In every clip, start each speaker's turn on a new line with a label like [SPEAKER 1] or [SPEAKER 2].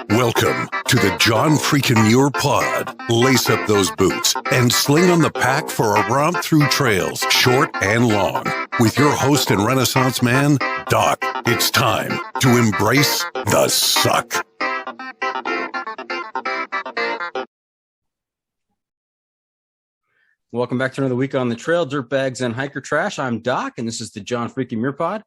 [SPEAKER 1] Welcome to the John freaking Muir Pod. Lace up those boots and sling on the pack for a romp through trails, short and long. With your host and Renaissance man, Doc. It's time to embrace the suck.
[SPEAKER 2] Welcome back to another week on the trail, dirtbags and hiker trash. I'm Doc, and this is the John freaking Muir Pod.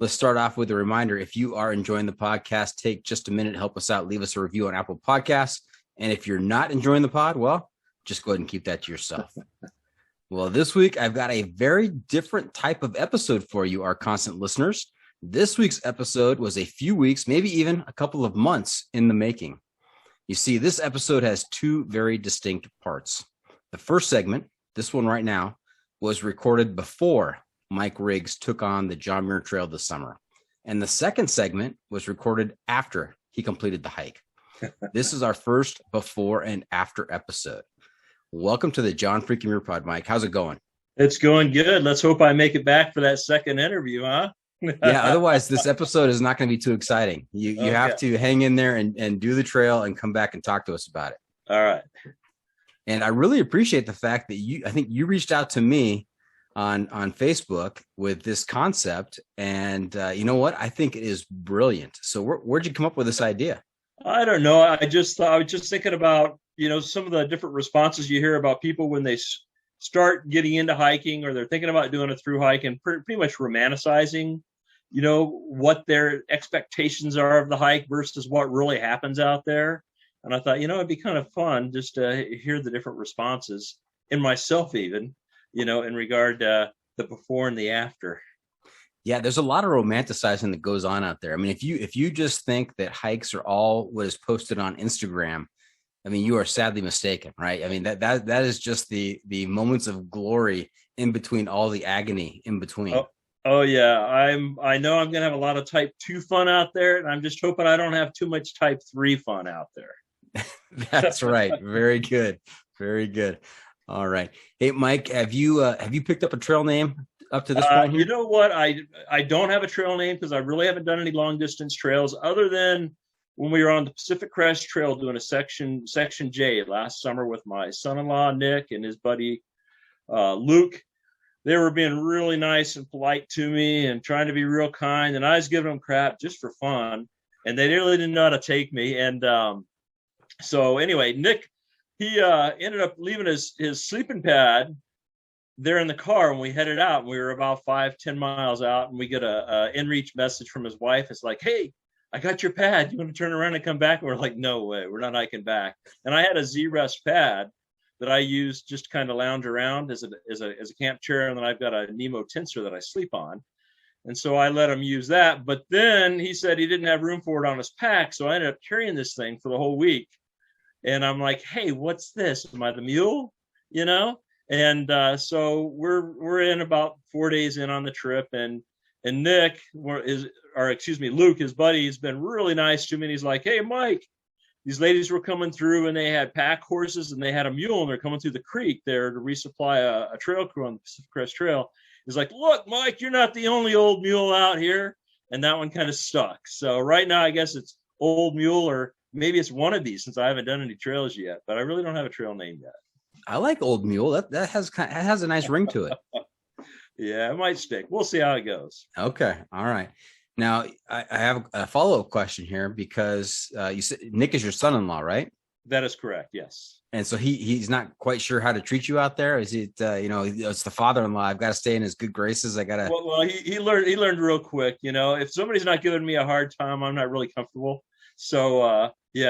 [SPEAKER 2] Let's start off with a reminder. If you are enjoying the podcast, take just a minute, help us out, leave us a review on Apple Podcasts. And if you're not enjoying the pod, well, just go ahead and keep that to yourself. Well, this week, I've got a very different type of episode for you, our constant listeners. This week's episode was a few weeks, maybe even a couple of months in the making. You see, this episode has two very distinct parts. The first segment, this one right now, was recorded before Mike Riggs took on the John Muir Trail this summer. And the second segment was recorded after he completed the hike. This is our first before and after episode. Welcome to the John freaking Muir Pod, Mike. How's it going?
[SPEAKER 3] It's going good. Let's hope I make it back for that second interview, huh?
[SPEAKER 2] Yeah, otherwise this episode is not going to be too exciting. You have to hang in there and do the trail and come back and talk to us about it.
[SPEAKER 3] All right.
[SPEAKER 2] And I really appreciate the fact that I think you reached out to me on Facebook with this concept. And you know what? I think it is brilliant. So where'd you come up with this idea?
[SPEAKER 3] I don't know. I was just thinking about, some of the different responses you hear about people when they start getting into hiking or they're thinking about doing a through hike and pretty much romanticizing, what their expectations are of the hike versus what really happens out there. And I thought, it'd be kind of fun just to hear the different responses in myself even, in regard to the before and the after.
[SPEAKER 2] Yeah, there's a lot of romanticizing that goes on out there. I mean, if you just think that hikes are all what is posted on Instagram, I mean, you are sadly mistaken, right? I mean, that is just the moments of glory in between all the agony in between.
[SPEAKER 3] Oh yeah, I know I'm gonna have a lot of type 2 fun out there, and I'm just hoping I don't have too much type 3 fun out there.
[SPEAKER 2] That's right. Very good. Very good. All right. Hey, Mike, have you picked up a trail name up to this point here?
[SPEAKER 3] You know what? I don't have a trail name because I really haven't done any long distance trails other than when we were on the Pacific Crest Trail doing a section J last summer with my son-in-law, Nick, and his buddy, Luke. They were being really nice and polite to me and trying to be real kind. And I was giving them crap just for fun. And they really didn't know how to take me. And so anyway, Nick, he ended up leaving his sleeping pad there in the car when we headed out. And we were about 5-10 miles out, and we get a in-reach message from his wife. It's like, "Hey, I got your pad. You want to turn around and come back?" And we're like, "No way, we're not hiking back." And I had a Z-Rest pad that I use just to kind of lounge around as a camp chair, and then I've got a Nemo tensor that I sleep on. And so I let him use that. But then he said he didn't have room for it on his pack, so I ended up carrying this thing for the whole week. And I'm like, "Hey, what's this? Am I the mule?" And so we're in about 4 days in on the trip, and Nick Luke, his buddy, has been really nice to me. And he's like, "Hey, Mike, these ladies were coming through and they had pack horses and they had a mule and they're coming through the creek there to resupply a trail crew on the Pacific Crest Trail." He's like, "Look, Mike, you're not the only old mule out here." And that one kind of stuck. So right now, I guess it's Old Mule, or maybe it's one of these since I haven't done any trails yet, but I really don't have a trail name yet.
[SPEAKER 2] I like Old Mule. That has a nice ring to it.
[SPEAKER 3] Yeah, it might stick. We'll see how it goes.
[SPEAKER 2] Okay. All right. Now, I have a follow-up question here because you said Nick is your son-in-law, right?
[SPEAKER 3] That is correct, yes.
[SPEAKER 2] And so he's not quite sure how to treat you out there. Is it, it's the father-in-law. I've got to stay in his good graces. I got to.
[SPEAKER 3] Well, he learned real quick. If somebody's not giving me a hard time, I'm not really comfortable. So, he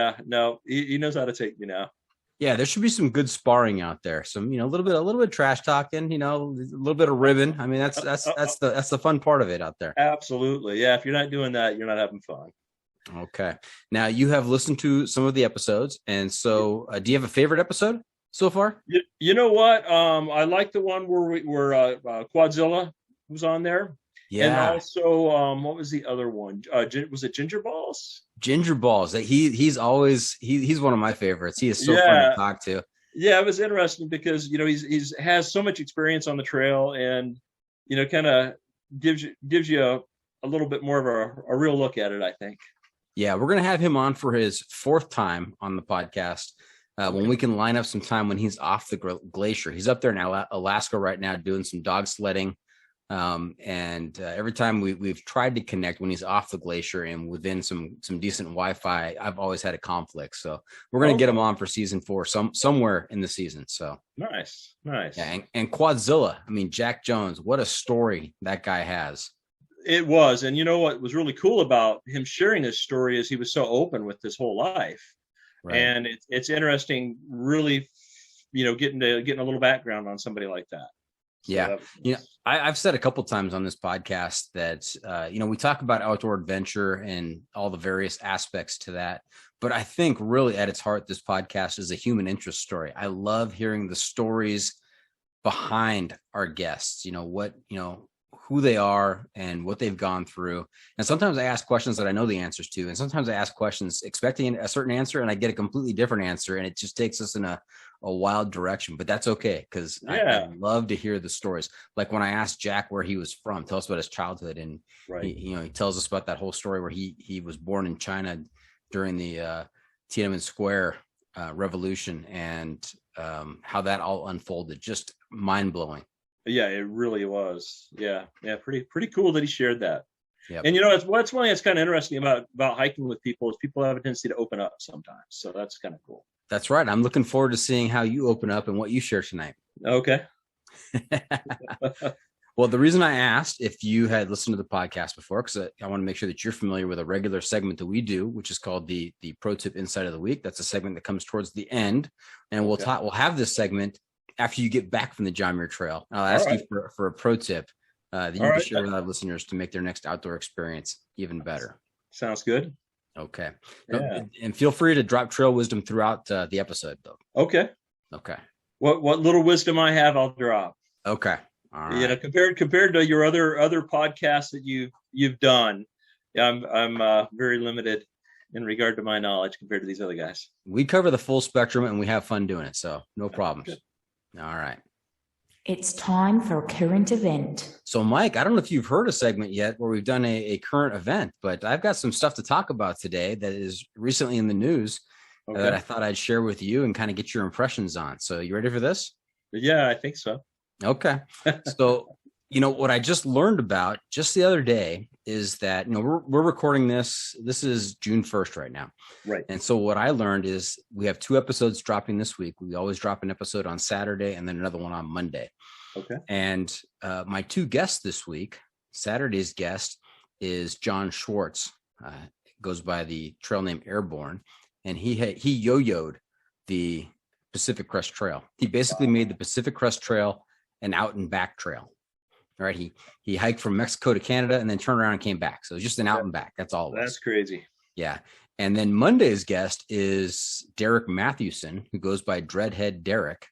[SPEAKER 3] knows how to take me now.
[SPEAKER 2] Yeah, there should be some good sparring out there. Some, a little bit of trash talking, a little bit of ribbon. I mean, that's the fun part of it out there.
[SPEAKER 3] Absolutely. Yeah. If you're not doing that, you're not having fun.
[SPEAKER 2] Okay. Now you have listened to some of the episodes. And so do you have a favorite episode so far?
[SPEAKER 3] You know what? I like the one where Quadzilla was on there. Yeah. And also, what was the other one? Was it Ginger Balls?
[SPEAKER 2] Ginger Balls. He's one of my favorites. He is so fun to talk to.
[SPEAKER 3] Yeah, it was interesting because he's has so much experience on the trail, and kind of gives you a little bit more of a real look at it, I think.
[SPEAKER 2] Yeah, we're going to have him on for his 4th time on the podcast when we can line up some time when he's off the glacier. He's up there in Alaska right now doing some dog sledding. And every time we've tried to connect when he's off the glacier and within some decent Wi-Fi, I've always had a conflict. So we're going to get him on for season 4, somewhere in the season. So
[SPEAKER 3] nice.
[SPEAKER 2] Yeah, and Quadzilla. I mean, Jack Jones, what a story that guy has.
[SPEAKER 3] It was. And what was really cool about him sharing his story is he was so open with his whole life. Right. And it's interesting, really, getting a little background on somebody like that. So
[SPEAKER 2] yeah. I've said a couple times on this podcast that, we talk about outdoor adventure and all the various aspects to that. But I think really at its heart, this podcast is a human interest story. I love hearing the stories behind our guests, who they are and what they've gone through. And sometimes I ask questions that I know the answers to. And sometimes I ask questions expecting a certain answer and I get a completely different answer. And it just takes us in a wild direction, but that's okay. Cause I love to hear the stories. Like when I asked Jack where he was from, tell us about his childhood. And he tells us about that whole story where he was born in China during the Tiananmen Square revolution and how that all unfolded. Just mind blowing.
[SPEAKER 3] Yeah, it really was. Yeah. Pretty cool that he shared that.
[SPEAKER 2] Yep.
[SPEAKER 3] And what's one thing that's kind of interesting about hiking with people is people have a tendency to open up sometimes. So that's kind of cool.
[SPEAKER 2] That's right. I'm looking forward to seeing how you open up and what you share tonight.
[SPEAKER 3] Okay.
[SPEAKER 2] Well, the reason I asked if you had listened to the podcast before, because I want to make sure that you're familiar with a regular segment that we do, which is called the Pro Tip Insight of the Week. That's a segment that comes towards the end, and we'll have this segment after you get back from the John Muir Trail. I'll ask you for a pro tip that you can share with our listeners to make their next outdoor experience even better.
[SPEAKER 3] Sounds good.
[SPEAKER 2] Okay. Yeah. And feel free to drop trail wisdom throughout the episode, though.
[SPEAKER 3] Okay. What little wisdom I have, I'll drop.
[SPEAKER 2] Okay. All right.
[SPEAKER 3] Compared to your other podcasts that you've done, I'm very limited in regard to my knowledge compared to these other guys.
[SPEAKER 2] We cover the full spectrum and we have fun doing it, so no problems. Good. All right.
[SPEAKER 4] It's time for a current event.
[SPEAKER 2] So, Mike, I don't know if you've heard a segment yet where we've done a current event, but I've got some stuff to talk about today that is recently in the news that I thought I'd share with you and kind of get your impressions on. So you ready for this?
[SPEAKER 3] Yeah, I think so.
[SPEAKER 2] Okay. So, what I just learned about just the other day is that, we're recording this. This is June 1st right now.
[SPEAKER 3] Right.
[SPEAKER 2] And so what I learned is we have 2 episodes dropping this week. We always drop an episode on Saturday and then another one on Monday.
[SPEAKER 3] Okay.
[SPEAKER 2] And my 2 guests this week, Saturday's guest is John Schwartz. Goes by the trail name Airborne. And he yo-yoed the Pacific Crest Trail. He basically made the Pacific Crest Trail an out and back trail. All right. He hiked from Mexico to Canada and then turned around and came back. So it was just an out and back. That's all it was.
[SPEAKER 3] That's crazy.
[SPEAKER 2] Yeah. And then Monday's guest is Derek Mathewson, who goes by Dreadhead Derek.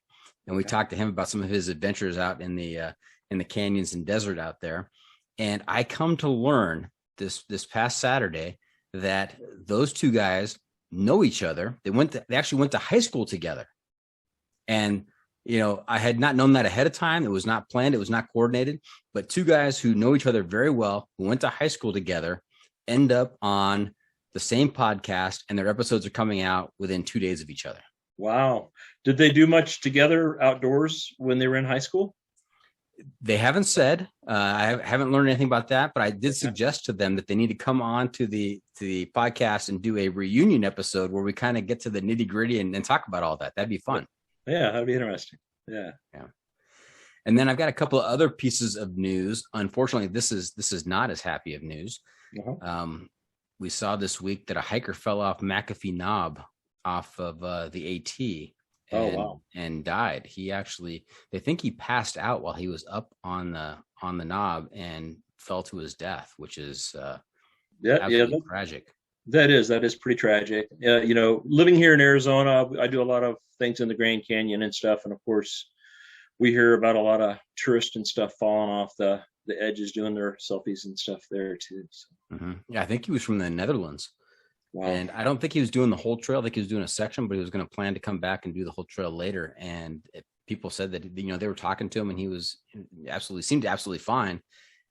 [SPEAKER 2] And we talked to him about some of his adventures out in the canyons and desert out there. And I come to learn this past Saturday that those 2 guys know each other. They actually went to high school together. And I had not known that ahead of time. It was not planned. It was not coordinated. But 2 guys who know each other very well, who went to high school together, end up on the same podcast, and their episodes are coming out within 2 days of each other.
[SPEAKER 3] Wow. Did they do much together outdoors when they were in high school?
[SPEAKER 2] They haven't said. I haven't learned anything about that, but I did suggest to them that they need to come on to the podcast and do a reunion episode where we kind of get to the nitty gritty and talk about all that. That'd be fun.
[SPEAKER 3] Yeah, that'd be interesting. Yeah.
[SPEAKER 2] And then I've got a couple of other pieces of news. Unfortunately, this is not as happy of news. We saw this week that a hiker fell off McAfee Knob off of the AT and died. They think he passed out while he was up on the knob and fell to his death, which is absolutely tragic.
[SPEAKER 3] That is pretty tragic. Living here in Arizona, I do a lot of things in the Grand Canyon and stuff. And of course, we hear about a lot of tourists and stuff falling off the edges, doing their selfies and stuff there too. So.
[SPEAKER 2] Yeah, I think he was from the Netherlands.
[SPEAKER 3] Wow.
[SPEAKER 2] And I don't think he was doing the whole trail. I think he was doing a section, but he was going to plan to come back and do the whole trail later. And people said that, they were talking to him and he seemed absolutely fine.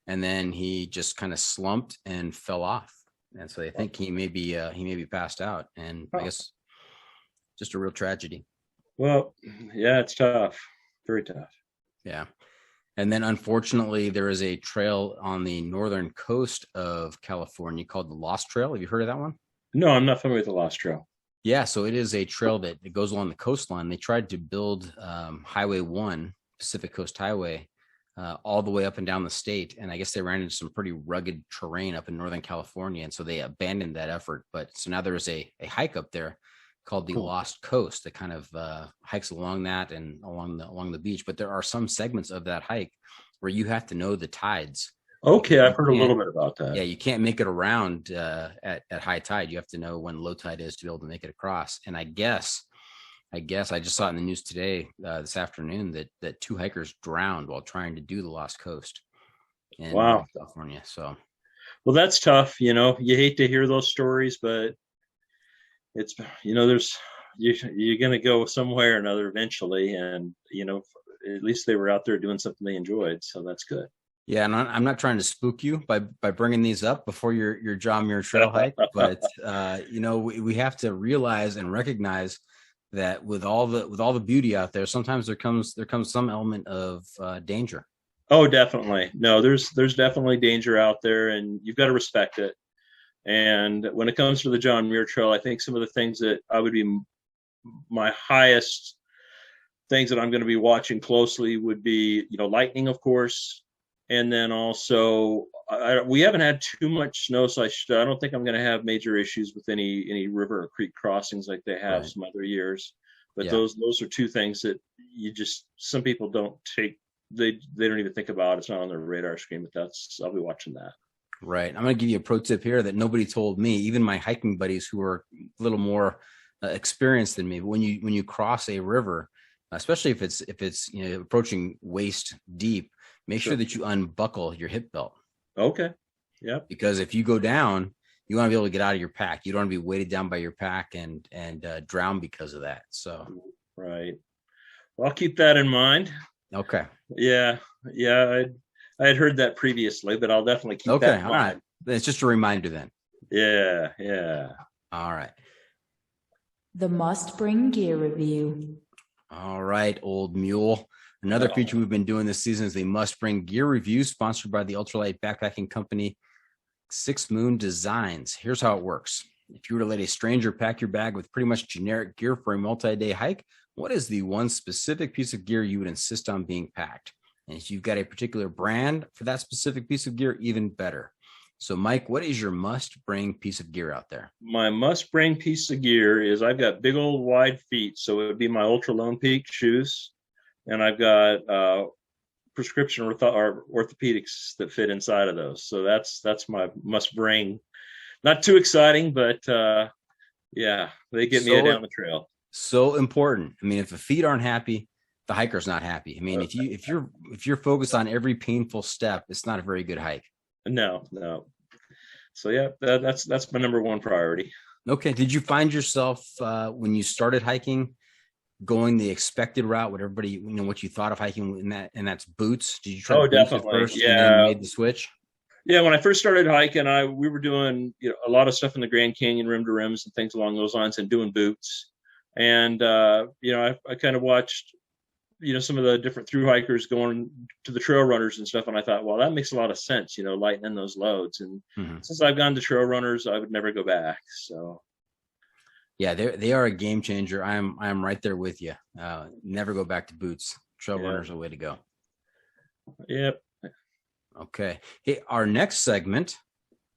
[SPEAKER 2] And then he just kind of slumped and fell off. And so they think he may be passed out. And I guess just a real tragedy.
[SPEAKER 3] Well, yeah, it's tough. Very tough.
[SPEAKER 2] Yeah. And then unfortunately, there is a trail on the northern coast of California called the Lost Trail. Have you heard of that one?
[SPEAKER 3] No, I'm not familiar with the Lost Trail.
[SPEAKER 2] Yeah, so it is a trail that goes along the coastline. They tried to build Highway 1, Pacific Coast Highway, all the way up and down the state. And I guess they ran into some pretty rugged terrain up in Northern California. And so they abandoned that effort. But so now there's a hike up there called the Lost Coast that kind of hikes along that and along the beach. But there are some segments of that hike where you have to know the tides.
[SPEAKER 3] Okay, I've heard a little bit about that.
[SPEAKER 2] Yeah, you can't make it around at high tide. You have to know when low tide is to be able to make it across. And I guess I just saw it in the news today, this afternoon, that 2 hikers drowned while trying to do the Lost Coast in California. So,
[SPEAKER 3] well, that's tough. You hate to hear those stories, but it's you're going to go somewhere or another eventually, and at least they were out there doing something they enjoyed, so that's good.
[SPEAKER 2] Yeah, and I'm not trying to spook you by bringing these up before your John Muir Trail hike, but we have to realize and recognize that with all the beauty out there, sometimes there comes some element of danger.
[SPEAKER 3] Oh, definitely. No, there's definitely danger out there, and you've got to respect it. And when it comes to the John Muir Trail, I think some of the things that I would be my highest things that I'm going to be watching closely would be, lightning, of course. And then also, we haven't had too much snow, so I don't think I'm going to have major issues with any river or creek crossings like they have some other years. But those are 2 things that some people don't take. They don't even think about. It's not on their radar screen. But I'll be watching that.
[SPEAKER 2] Right. I'm going to give you a pro tip here that nobody told me, even my hiking buddies who are a little more experienced than me. But when you cross a river, especially if it's approaching waist deep, make sure that you unbuckle your hip belt.
[SPEAKER 3] Okay. Yeah.
[SPEAKER 2] Because if you go down, you want to be able to get out of your pack. You don't want to be weighted down by your pack and drown because of that. So.
[SPEAKER 3] Right. Well, I'll keep that in mind.
[SPEAKER 2] Okay.
[SPEAKER 3] Yeah. I had heard that previously, but I'll definitely keep that in mind.
[SPEAKER 2] All right. It's just a reminder then.
[SPEAKER 3] Yeah.
[SPEAKER 2] All right.
[SPEAKER 4] The must bring gear review.
[SPEAKER 2] All right, old mule. Another feature we've been doing this season is the must bring gear review, sponsored by the ultralight backpacking company Six Moon Designs. Here's how it works. If you were to let a stranger pack your bag with pretty much generic gear for a multi-day hike, what is the one specific piece of gear you would insist on being packed? And if you've got a particular brand for that specific piece of gear, even better. So, Mike, what is your must-bring piece of gear out there?
[SPEAKER 3] My must-bring piece of gear is I've got big old wide feet, so it would be my Ultra Lone Peak shoes, and I've got prescription orthopedics that fit inside of those. So that's my must-bring. Not too exciting, but they get me down the trail.
[SPEAKER 2] So important. I mean, if the feet aren't happy, the hiker's not happy. I mean, if you're focused on every painful step, it's not a very good hike.
[SPEAKER 3] No. So that's my number one priority.
[SPEAKER 2] Okay. Did you find yourself when you started hiking going the expected route, what everybody, what you thought of hiking and that's boots? Did you try boots at first and then made the switch?
[SPEAKER 3] Yeah, when I first started hiking, we were doing a lot of stuff in the Grand Canyon, rim to rims and things along those lines, and doing boots. And I kind of watched some of the different through hikers going to the trail runners and stuff. And I thought, well, that makes a lot of sense, lightening those loads. And since I've gone to trail runners, I would never go back. So.
[SPEAKER 2] Yeah, they are a game changer. I'm right there with you. Never go back to boots. Trail runners are the way to go.
[SPEAKER 3] Yep.
[SPEAKER 2] Okay. Hey, our next segment.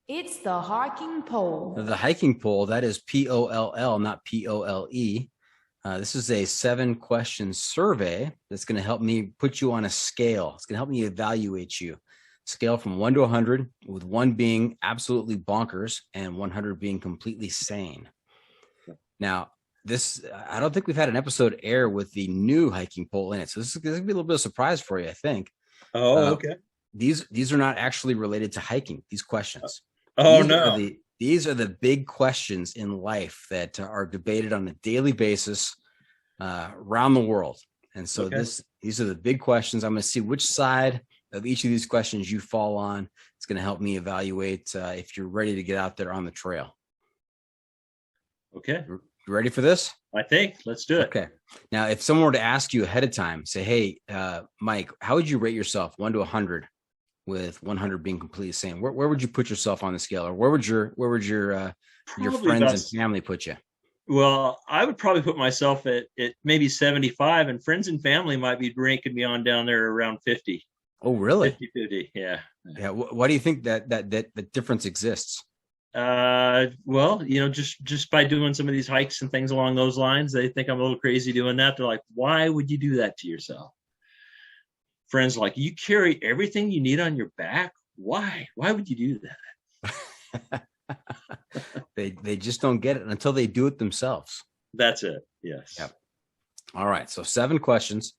[SPEAKER 4] It's the hiking poll.
[SPEAKER 2] The hiking poll, that is POLL, not POLE. This is a 7-question survey that's going to help me put you on a scale. It's going to help me evaluate you. Scale from 1 to 100, with 1 being absolutely bonkers and 100 being completely sane. Now, I don't think we've had an episode air with the new hiking poll in it. So this is going to be a little bit of a surprise for you, I think.
[SPEAKER 3] Oh, okay.
[SPEAKER 2] These are not actually related to hiking, these questions. These are the big questions in life that are debated on a daily basis around the world. And so
[SPEAKER 3] Okay.
[SPEAKER 2] these are the big questions. I'm going to see which side of each of these questions you fall on. It's going to help me evaluate if you're ready to get out there on the trail.
[SPEAKER 3] Okay.
[SPEAKER 2] You ready for this?
[SPEAKER 3] I think. Let's do it.
[SPEAKER 2] Okay. Now, if someone were to ask you ahead of time, say, hey, Mike, how would you rate yourself 1 to 100, with 100 being completely sane? Where would you put yourself on the scale, or where would your
[SPEAKER 3] Probably
[SPEAKER 2] friends
[SPEAKER 3] about-
[SPEAKER 2] and family put you?
[SPEAKER 3] Well, I would probably put myself at maybe 75, and friends and family might be ranking me on down there around 50.
[SPEAKER 2] Oh, really?
[SPEAKER 3] 50. Yeah.
[SPEAKER 2] Yeah. Why do you think that the difference exists?
[SPEAKER 3] Well, just by doing some of these hikes and things along those lines, they think I'm a little crazy doing that. They're like, why would you do that to yourself? Friends are like, you carry everything you need on your back. Why would you do that?
[SPEAKER 2] They just don't get it until they do it themselves.
[SPEAKER 3] That's it. Yes.
[SPEAKER 2] Yep. All right. So 7 questions.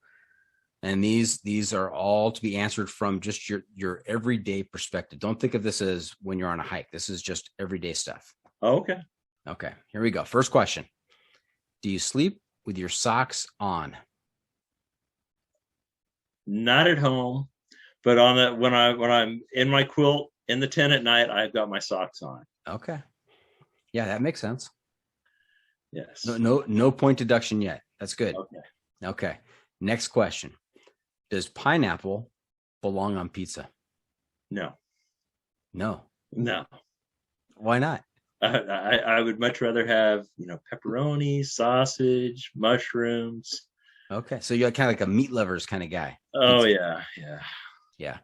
[SPEAKER 2] And these are all to be answered from just your everyday perspective. Don't think of this as when you're on a hike. This is just everyday stuff.
[SPEAKER 3] Oh, okay.
[SPEAKER 2] Okay, here we go. First question. Do you sleep with your socks on?
[SPEAKER 3] Not at home, but when I'm in my quilt in the tent at night, I've got my socks on.
[SPEAKER 2] Okay. Yeah, that makes sense.
[SPEAKER 3] Yes.
[SPEAKER 2] No point deduction yet. That's good.
[SPEAKER 3] Okay.
[SPEAKER 2] Okay. Next question. Does pineapple belong on pizza?
[SPEAKER 3] No.
[SPEAKER 2] No. Why not?
[SPEAKER 3] I would much rather have, pepperoni, sausage, mushrooms.
[SPEAKER 2] Okay. So you're kind of like a meat lovers kind of guy.
[SPEAKER 3] Oh,
[SPEAKER 2] Pizza.
[SPEAKER 3] yeah.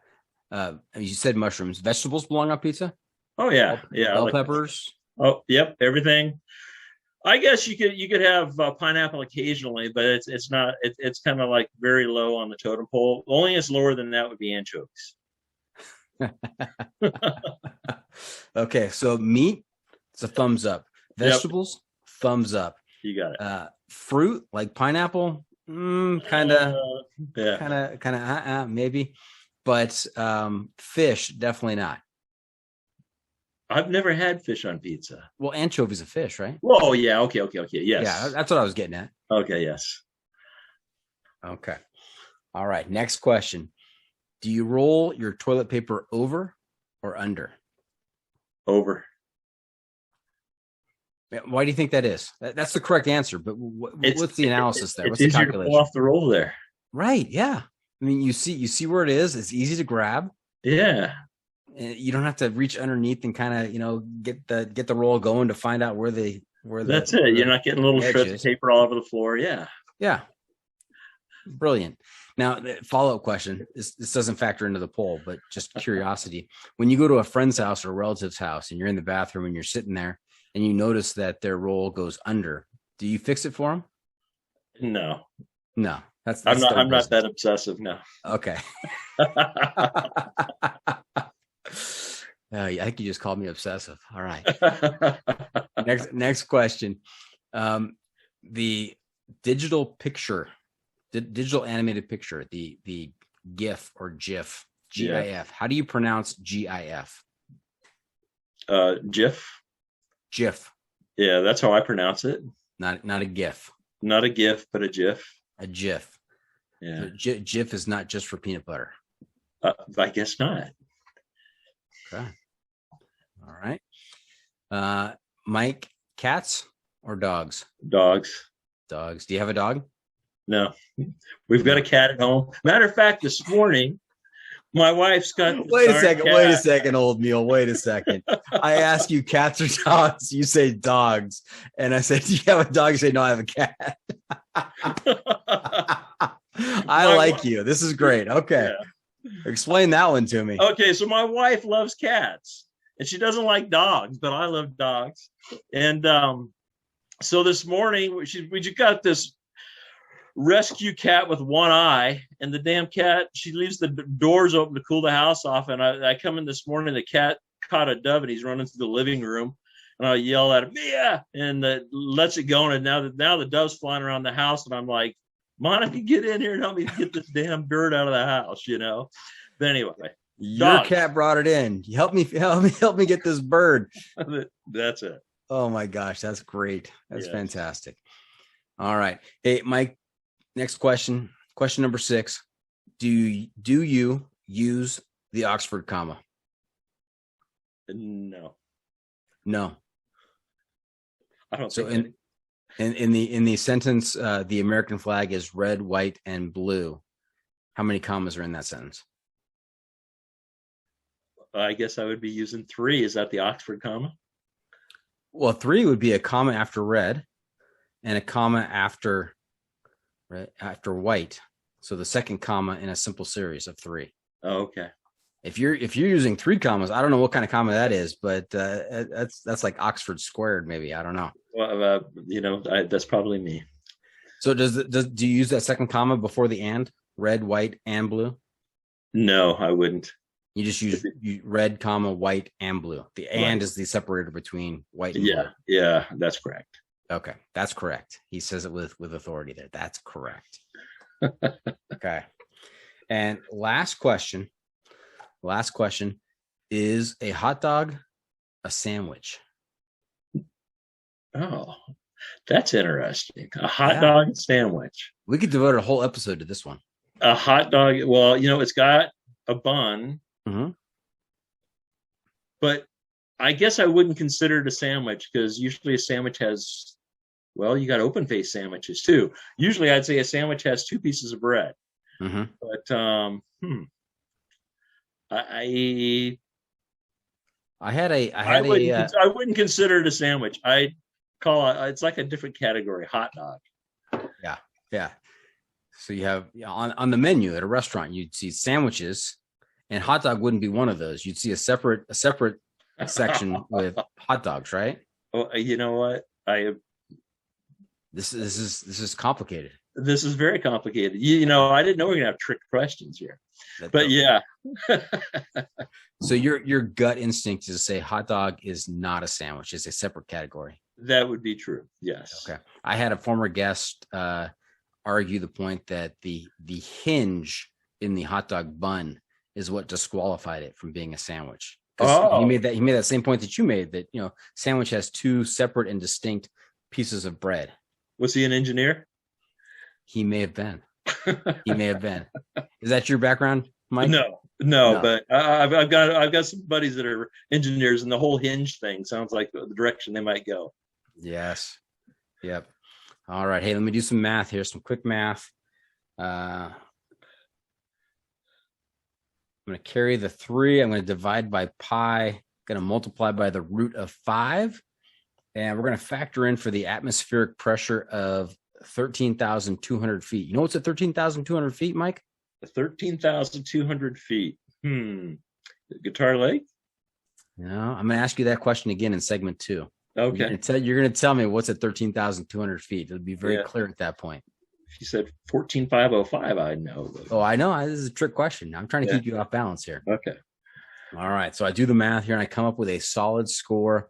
[SPEAKER 2] Yeah. You said mushrooms. Vegetables belong on pizza?
[SPEAKER 3] Oh, yeah. Yeah.
[SPEAKER 2] Bell peppers?
[SPEAKER 3] Oh, yep. Everything. I guess you could have pineapple occasionally, but it's not. It's kind of like very low on the totem pole. The only is lower than that would be anchovies.
[SPEAKER 2] Okay. So meat, it's a thumbs up. Vegetables, thumbs up.
[SPEAKER 3] You got it.
[SPEAKER 2] Fruit like pineapple, kind of maybe, but fish definitely not.
[SPEAKER 3] I've never had fish on pizza.
[SPEAKER 2] Well, anchovies a fish, right?
[SPEAKER 3] Whoa, yeah, okay, yes.
[SPEAKER 2] Yeah, that's what I was getting at.
[SPEAKER 3] Okay, yes.
[SPEAKER 2] Okay. All right. Next question. Do you roll your toilet paper over or under?
[SPEAKER 3] Over.
[SPEAKER 2] Why do you think that is? That's the correct answer, but what's the analysis there? What's the
[SPEAKER 3] easier
[SPEAKER 2] calculation?
[SPEAKER 3] to pull off the roll there.
[SPEAKER 2] Right. Yeah. I mean, you see where it is. It's easy to grab.
[SPEAKER 3] Yeah.
[SPEAKER 2] You don't have to reach underneath and kind of, get the roll going to find out where
[SPEAKER 3] that's it. You're not getting little shreds of paper all over the floor. Yeah.
[SPEAKER 2] Yeah. Brilliant. Now, the follow-up question, this doesn't factor into the poll, but just curiosity. When you go to a friend's house or a relative's house and you're in the bathroom and you're sitting there and you notice that their roll goes under, do you fix it for them?
[SPEAKER 3] No.
[SPEAKER 2] That's
[SPEAKER 3] I'm not that obsessive. No.
[SPEAKER 2] Okay. I think you just called me obsessive. All right. Next question. The digital animated picture, the GIF or GIF, GIF.
[SPEAKER 3] Yeah.
[SPEAKER 2] How do you pronounce GIF?
[SPEAKER 3] GIF.
[SPEAKER 2] GIF.
[SPEAKER 3] Yeah, that's how I pronounce it.
[SPEAKER 2] Not a GIF.
[SPEAKER 3] Not a GIF, but a GIF.
[SPEAKER 2] A GIF.
[SPEAKER 3] Yeah.
[SPEAKER 2] GIF is not just for peanut butter.
[SPEAKER 3] I guess not.
[SPEAKER 2] Okay. All right. Mike, cats or dogs?
[SPEAKER 3] Dogs.
[SPEAKER 2] Dogs. Do you have a dog?
[SPEAKER 3] No. We've got a cat at home. Matter of fact, this morning, my wife's got.
[SPEAKER 2] Wait a second, old mule. Wait a second. I ask you cats or dogs. You say dogs. And I said, do you have a dog? You say, no, I have a cat. I like you. This is great. Okay. Yeah. Explain that one to me.
[SPEAKER 3] Okay. So my wife loves cats and she doesn't like dogs, but I love dogs. And so this morning we just got this rescue cat with one eye, and the damn cat, she leaves the doors open to cool the house off. And I come in this morning, the cat caught a dove and he's running through the living room, and I yell at him, Mia, and lets it go. And now the dove's flying around the house, and I'm like, Monica, get in here and help me get this damn bird out of the house, But anyway,
[SPEAKER 2] your cat brought it in. Help me get this bird.
[SPEAKER 3] That's it.
[SPEAKER 2] Oh my gosh, that's great. That's fantastic. All right. Hey, Mike, next question. Question number 6. Do you use the Oxford comma?
[SPEAKER 3] No, I don't
[SPEAKER 2] So
[SPEAKER 3] think.
[SPEAKER 2] in the sentence, the American flag is red, white, and blue. How many commas are in that sentence?
[SPEAKER 3] I guess I would be using 3. Is that the Oxford comma?
[SPEAKER 2] Well, 3 would be a comma after red and a comma after white. So the second comma in a simple series of 3.
[SPEAKER 3] Oh, okay.
[SPEAKER 2] If you're using 3 commas, I don't know what kind of comma that is, but that's like Oxford squared, maybe. I don't know.
[SPEAKER 3] Well, that's probably me.
[SPEAKER 2] So do you use that second comma before the and? Red, white, and blue?
[SPEAKER 3] No, I wouldn't.
[SPEAKER 2] You just use red, comma, white, and blue. The and is the separator between white and blue.
[SPEAKER 3] Yeah, that's correct.
[SPEAKER 2] Okay, that's correct. He says it with authority there. That's correct. Okay. And last question is a hot dog a sandwich?
[SPEAKER 3] Oh, that's interesting. A hot dog sandwich.
[SPEAKER 2] We could devote a whole episode to this one.
[SPEAKER 3] A hot dog. Well, it's got a bun, but I guess I wouldn't consider it a sandwich because usually a sandwich has, you got open face sandwiches too. Usually I'd say a sandwich has 2 pieces of bread. But I wouldn't consider it a sandwich. I'd call it, it's like a different category, hot dog.
[SPEAKER 2] Yeah. So you have on the menu at a restaurant, you'd see sandwiches, and hot dog wouldn't be one of those. You'd see a separate section with hot dogs, right?
[SPEAKER 3] Oh, you know what?
[SPEAKER 2] This is complicated.
[SPEAKER 3] This is very complicated. I didn't know we were gonna have trick questions here, but yeah.
[SPEAKER 2] So your gut instinct is to say hot dog is not a sandwich; it's a separate category.
[SPEAKER 3] That would be true. Yes.
[SPEAKER 2] Okay. I had a former guest argue the point that the hinge in the hot dog bun is what disqualified it from being a sandwich. He made that same point that you made, that sandwich has 2 separate and distinct pieces of bread.
[SPEAKER 3] Was he an engineer?
[SPEAKER 2] He may have been. Is that your background, Mike?
[SPEAKER 3] No. But I've got some buddies that are engineers, and the whole hinge thing sounds like the direction they might go.
[SPEAKER 2] Yes. Yep. All right. Hey, let me do some math here. Some quick math. I'm going to carry the 3. I'm going to divide by pi. Going to multiply by the root of 5. And we're going to factor in for the atmospheric pressure of 13,200 feet. You know what's at 13,200 feet, Mike?
[SPEAKER 3] 13,200 feet. Guitar Lake?
[SPEAKER 2] No, I'm going to ask you that question again in segment 2.
[SPEAKER 3] Okay.
[SPEAKER 2] You're going to tell me what's at 13,200 feet. It'll be very clear at that point.
[SPEAKER 3] If you said 14,505, I'd know.
[SPEAKER 2] Oh, I know. This is a trick question. I'm trying to keep you off balance here.
[SPEAKER 3] Okay.
[SPEAKER 2] All right. So I do the math here, and I come up with a solid score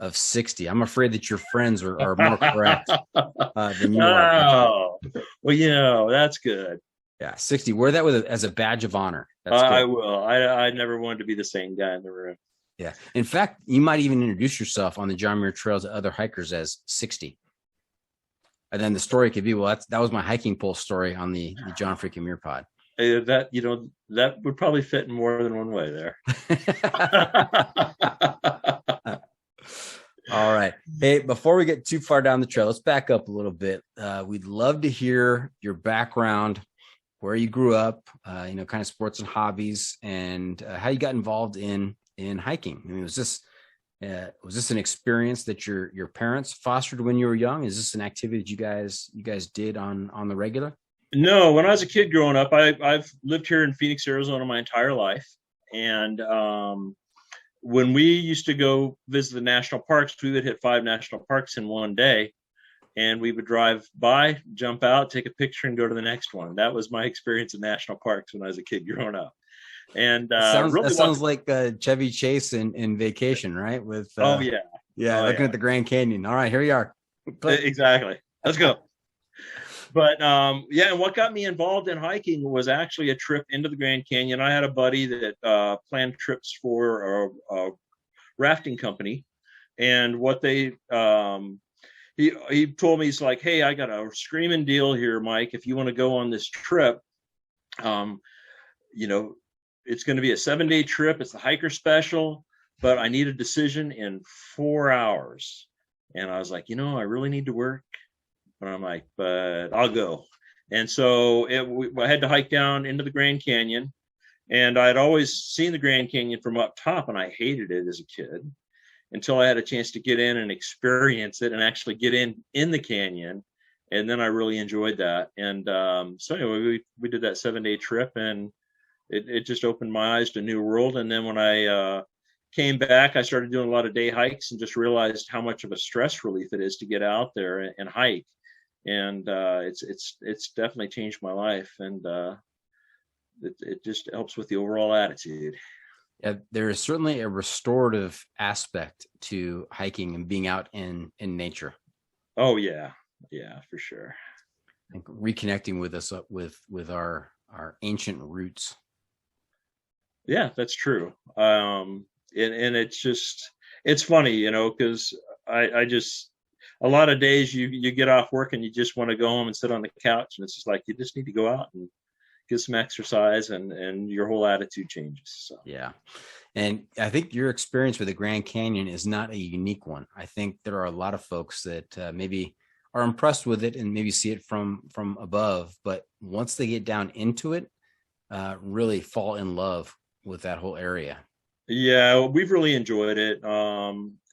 [SPEAKER 2] of 60. I'm afraid that your friends are more correct than you are.
[SPEAKER 3] Oh, well, that's good.
[SPEAKER 2] Yeah, 60. Wear that as a badge of honor. That's
[SPEAKER 3] I will. I never wanted to be the same guy in the room.
[SPEAKER 2] Yeah. In fact, you might even introduce yourself on the John Muir Trail to other hikers as 60. And then the story could be, that was my hiking pole story on the John freaking Muir pod.
[SPEAKER 3] That would probably fit in more than one way there.
[SPEAKER 2] All right. Hey, before we get too far down the trail, let's back up a little bit. We'd love to hear your background, where you grew up, kind of sports and hobbies, and how you got involved in hiking. I mean, was this an experience that your parents fostered when you were young? Is this an activity that you guys did on the regular?
[SPEAKER 3] No, when I was a kid growing up, I've lived here in Phoenix, Arizona my entire life. And when we used to go visit the national parks, we would hit 5 national parks in one day. And we would drive by, jump out, take a picture, and go to the next one. That was my experience in national parks when I was a kid growing up. And
[SPEAKER 2] that sounds like Chevy Chase in Vacation, right? With looking at the Grand Canyon. All right, here we are.
[SPEAKER 3] Exactly. Let's go. But and what got me involved in hiking was actually a trip into the Grand Canyon. I had a buddy that planned trips for a rafting company, and what they he told me, he's like, hey, I got a screaming deal here, Mike. If you want to go on this trip, you know, it's going to be a 7-day trip. It's the hiker special, but I need a decision in 4 hours. And I was like, I really need to work. But I'm like, but I'll go. And so I had to hike down into the Grand Canyon. And I'd always seen the Grand Canyon from up top, and I hated it as a kid until I had a chance to get in and experience it and actually get in the canyon. And then I really enjoyed that. And so anyway, we did that 7-day trip, and it just opened my eyes to a new world. And then when I came back, I started doing a lot of day hikes and just realized how much of a stress relief it is to get out there and hike. And it's definitely changed my life. And it just helps with the overall attitude.
[SPEAKER 2] Yeah, there is certainly a restorative aspect to hiking and being out in nature.
[SPEAKER 3] Oh yeah, for sure.
[SPEAKER 2] And reconnecting with us with our ancient roots.
[SPEAKER 3] Yeah, that's true. And it's funny, because I just, a lot of days you get off work and you just want to go home and sit on the couch, and it's just like you just need to go out and get some exercise, and your whole attitude changes. So
[SPEAKER 2] yeah. And I think your experience with the Grand Canyon is not a unique one. I think there are a lot of folks that maybe are impressed with it and maybe see it from above, but once they get down into it, really fall in love with that whole area.
[SPEAKER 3] Yeah, we've really enjoyed it.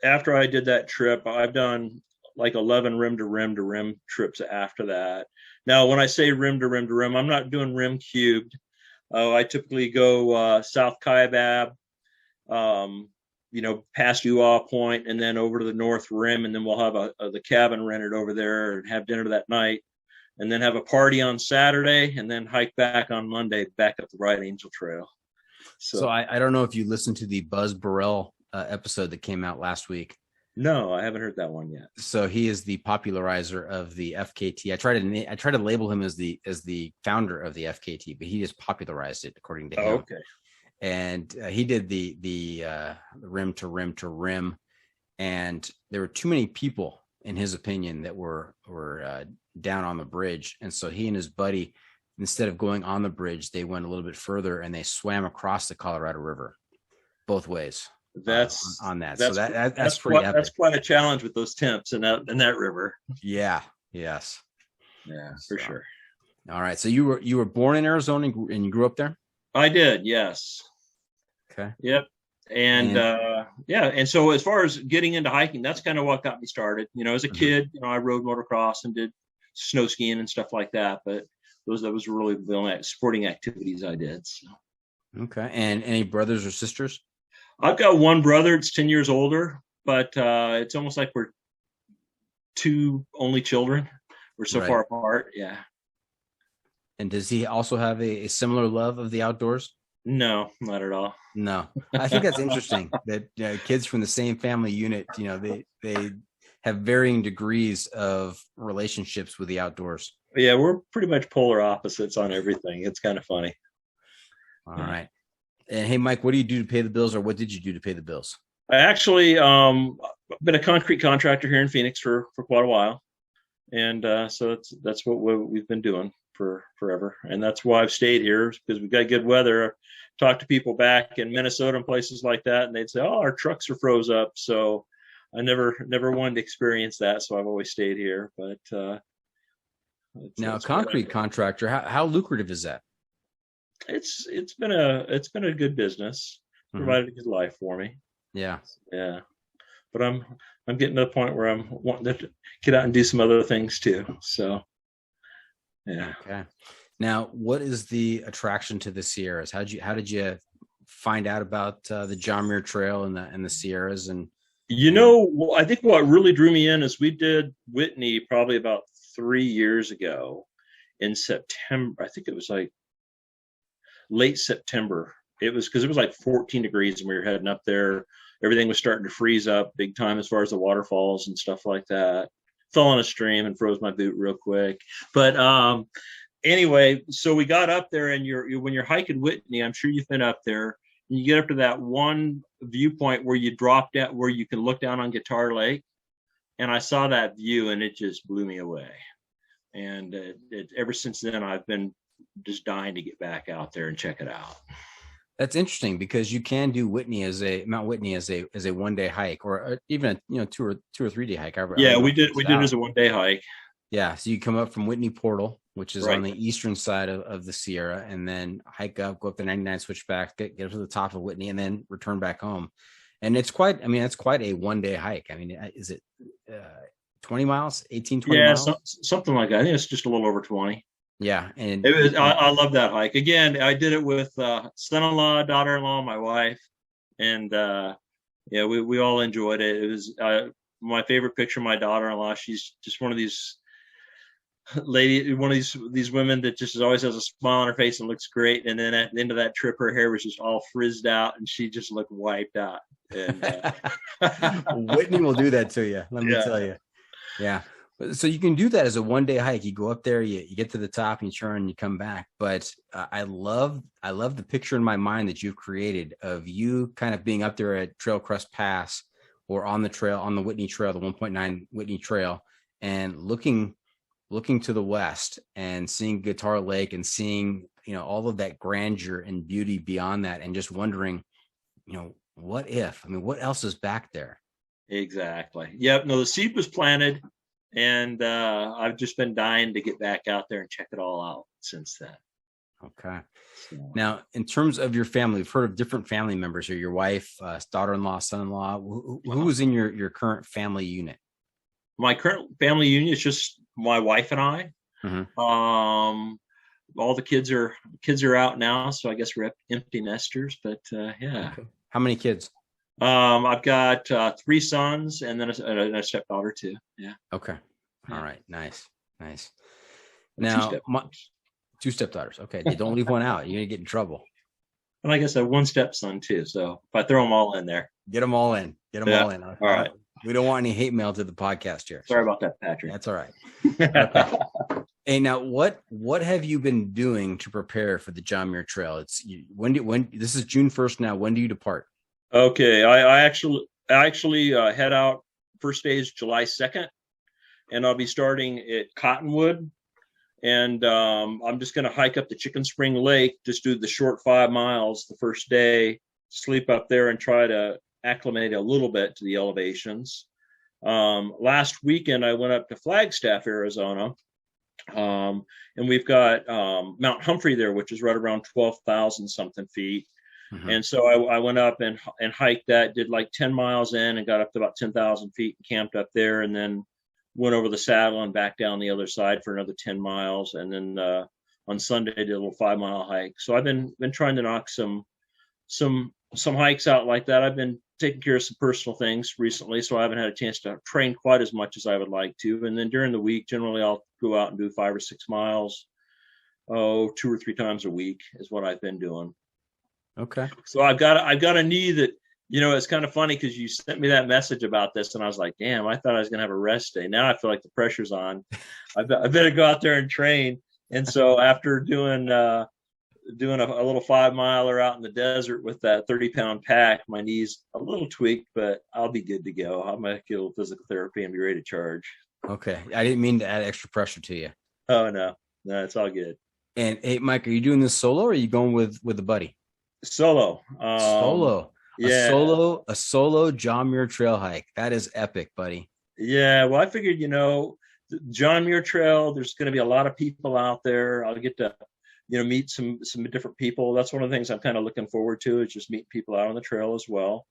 [SPEAKER 3] After I did that trip, I've done like 11 rim to rim to rim trips after that. Now, when I say rim to rim to rim, I'm not doing rim cubed. I typically go South Kaibab, past Uaw Point, and then over to the North Rim, and then we'll have the cabin rented over there and have dinner that night, and then have a party on Saturday, and then hike back on Monday back up the Bright Angel Trail.
[SPEAKER 2] So I don't know if you listened to the Buzz Burrell episode that came out last week.
[SPEAKER 3] No, I haven't heard that one yet.
[SPEAKER 2] So he is the popularizer of the FKT. I try to label him as the founder of the FKT, but he just popularized it according to him.
[SPEAKER 3] Okay.
[SPEAKER 2] And he did the rim to rim to rim, and there were too many people, in his opinion, that were down on the bridge, and so he and his buddy, instead of going on the bridge, they went a little bit further and they swam across the Colorado River, both ways.
[SPEAKER 3] That's
[SPEAKER 2] on that. So that's pretty epic.
[SPEAKER 3] That's quite a challenge with those temps in that river.
[SPEAKER 2] Yeah. Yes.
[SPEAKER 3] Yeah, for sure.
[SPEAKER 2] All right. So you were born in Arizona and you grew up there?
[SPEAKER 3] I did. Yes.
[SPEAKER 2] Okay.
[SPEAKER 3] Yep. And and so as far as getting into hiking, that's kind of what got me started. As a kid, I rode motocross and did snow skiing and stuff like that. But that was really the only sporting activities I did. So.
[SPEAKER 2] Okay. And any brothers or sisters?
[SPEAKER 3] I've got one brother. It's 10 years older, but it's almost like we're two only children. We're so far apart. Yeah.
[SPEAKER 2] And does he also have a similar love of the outdoors?
[SPEAKER 3] No, not at all.
[SPEAKER 2] No. I think that's interesting that kids from the same family unit, they have varying degrees of relationships with the outdoors.
[SPEAKER 3] Yeah, we're pretty much polar opposites on everything. It's kind of funny.
[SPEAKER 2] All right. And hey, Mike, what do you do to pay the bills, or what did you do to pay the bills?
[SPEAKER 3] I actually been a concrete contractor here in Phoenix for quite a while, and so that's what we've been doing for forever, and that's why I've stayed here, because we've got good weather. Talk to people back in Minnesota and places like that, and they'd say, "Oh, our trucks are froze up." So I never wanted to experience that, so I've always stayed here. But
[SPEAKER 2] now, a concrete contractor, how lucrative is that?
[SPEAKER 3] It's been a good business. Provided a good life for me.
[SPEAKER 2] Yeah.
[SPEAKER 3] But I'm getting to the point where I'm wanting to get out and do some other things too. So yeah. Okay.
[SPEAKER 2] Now, what is the attraction to the Sierras? How did you find out about the John Muir Trail and the Sierras? And
[SPEAKER 3] I think what really drew me in is we did Whitney probably about 3 years ago in September. I think it was like late September. It was because it was like 14 degrees and we were heading up there. Everything was starting to freeze up big time as far as the waterfalls and stuff like that. Fell in a stream and froze my boot real quick. But anyway, so we got up there, and when you're hiking Whitney, I'm sure you've been up there, and you get up to that one viewpoint where you drop down, where you can look down on Guitar Lake. and I saw that view, and it just blew me away. And ever since then, I've been just dying to get back out there and check it out.
[SPEAKER 2] That's interesting because you can do Mount Whitney as a 1 day hike, or even a 2 or 3 day hike.
[SPEAKER 3] We did it as a 1 day hike.
[SPEAKER 2] Yeah, so you come up from Whitney Portal, which is
[SPEAKER 3] Right.
[SPEAKER 2] on the eastern side of the Sierra, and then hike up, go up the 99 switchback, get up to the top of Whitney, and then return back home. And it's quite a 1 day hike. I mean, is it 20 miles, 18, 20 miles?
[SPEAKER 3] Something like that. I think it's just a little over 20.
[SPEAKER 2] Yeah, and
[SPEAKER 3] I love that hike. Again, I did it with son-in-law, daughter-in-law, my wife, and we all enjoyed it. It was my favorite picture of my daughter-in-law. She's just one of these these women that just always has a smile on her face and looks great. And then at the end of that trip, her hair was just all frizzed out, and she just looked wiped out. And
[SPEAKER 2] Whitney will do that to you. Let me tell you. Yeah. So you can do that as a 1 day hike. You go up there, you get to the top, and you turn, and you come back. But I love the picture in my mind that you've created of you kind of being up there at Trail Crest Pass or on the trail, on the Whitney Trail, the 1.9 Whitney Trail, and looking to the west and seeing Guitar Lake and seeing, all of that grandeur and beauty beyond that, and just wondering, what else is back there?
[SPEAKER 3] Exactly. Yep. No, the seed was planted. And I've just been dying to get back out there and check it all out since then.
[SPEAKER 2] Okay. So, now, in terms of your family, we've heard of different family members here, your wife, daughter-in-law, son-in-law. Who was in your current family unit?
[SPEAKER 3] My current family unit is just my wife and I.
[SPEAKER 2] Mm-hmm.
[SPEAKER 3] All the kids are out now, so I guess we're empty nesters. But yeah.
[SPEAKER 2] Okay. How many kids?
[SPEAKER 3] I've got 3 sons and then a stepdaughter too. Yeah.
[SPEAKER 2] Okay. All right. Nice. Now, 2 stepdaughters. Okay. You don't leave one out. You're going to get in trouble.
[SPEAKER 3] And I guess I have 1 stepson too. So if I throw them all in there.
[SPEAKER 2] Get them all in.
[SPEAKER 3] All right.
[SPEAKER 2] We don't want any hate mail to the podcast here.
[SPEAKER 3] Sorry about that, Patrick.
[SPEAKER 2] That's all right. Okay. Hey, now what have you been doing to prepare for the John Muir Trail? When this is June 1st now. When do you depart?
[SPEAKER 3] Okay, I actually head out. First day is July 2nd, and I'll be starting at Cottonwood, and I'm just going to hike up to Chicken Spring Lake, just do the short 5 miles the first day, sleep up there, and try to acclimate a little bit to the elevations. Last weekend, I went up to Flagstaff, Arizona, and we've got Mount Humphrey there, which is right around 12,000 something feet. Mm-hmm. And so I went up and hiked that, did like 10 miles in and got up to about 10,000 feet and camped up there, and then went over the saddle and back down the other side for another 10 miles. And then on Sunday, I did a little 5 mile hike. So I've been trying to knock some hikes out like that. I've been taking care of some personal things recently, so I haven't had a chance to train quite as much as I would like to. And then during the week, generally I'll go out and do 5 or 6 miles, 2 or 3 times a week is what I've been doing.
[SPEAKER 2] Okay.
[SPEAKER 3] So I've got a knee that, it's kind of funny because you sent me that message about this and I was like, damn, I thought I was going to have a rest day. Now I feel like the pressure's on. I better go out there and train. And so after doing a little 5 miler out in the desert with that 30-pound pack, my knee's a little tweaked, but I'll be good to go. I'm going to get a little physical therapy and be ready to charge.
[SPEAKER 2] Okay. I didn't mean to add extra pressure to you.
[SPEAKER 3] Oh, no, it's all good.
[SPEAKER 2] And hey, Mike, are you doing this solo or are you going with a buddy?
[SPEAKER 3] Solo.
[SPEAKER 2] Yeah. A solo John Muir Trail hike. That is epic, buddy.
[SPEAKER 3] Yeah. Well, I figured, John Muir Trail, there's going to be a lot of people out there. I'll get to, meet some different people. That's one of the things I'm kind of looking forward to, is just meet people out on the trail as well.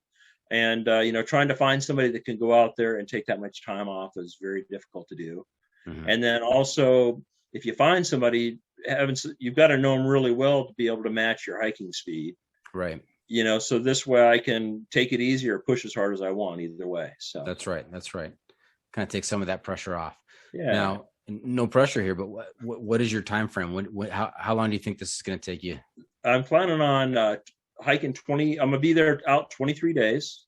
[SPEAKER 3] And, trying to find somebody that can go out there and take that much time off is very difficult to do. Mm-hmm. And then also, if you find somebody, you've got to know them really well to be able to match your hiking speed.
[SPEAKER 2] Right.
[SPEAKER 3] So this way I can take it easy or push as hard as I want either way. So
[SPEAKER 2] that's right. Kind of take some of that pressure off.
[SPEAKER 3] Yeah.
[SPEAKER 2] Now, no pressure here, but what is your time frame? How long do you think this is going to take you?
[SPEAKER 3] I'm planning on hiking 20. I'm going to be there out 23 days.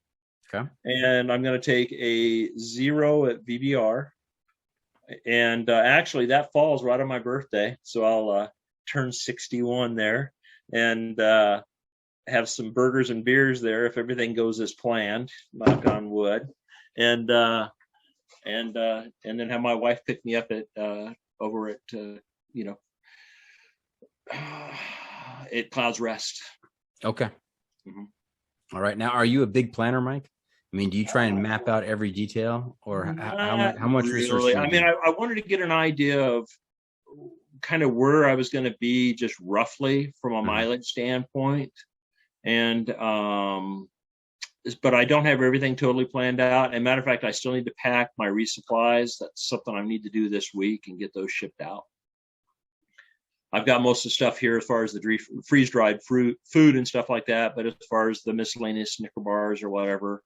[SPEAKER 2] Okay.
[SPEAKER 3] And I'm going to take a 0 at VBR. And actually, that falls right on my birthday, so I'll turn 61 there, and have some burgers and beers there if everything goes as planned. Knock on wood, and and then have my wife pick me up at over at at Clouds Rest.
[SPEAKER 2] Okay.
[SPEAKER 3] Mm-hmm.
[SPEAKER 2] All right. Now, are you a big planner, Mike? I mean, do you try and map out every detail, or how much research do you
[SPEAKER 3] I
[SPEAKER 2] do?
[SPEAKER 3] mean, I wanted to get an idea of kind of where I was going to be, just roughly from a mileage standpoint, and but I don't have everything totally planned out. And matter of fact, I still need to pack my resupplies. That's something I need to do this week and get those shipped out. I've got most of the stuff here as far as the freeze-dried food and stuff like that. But as far as the miscellaneous Snicker bars or whatever,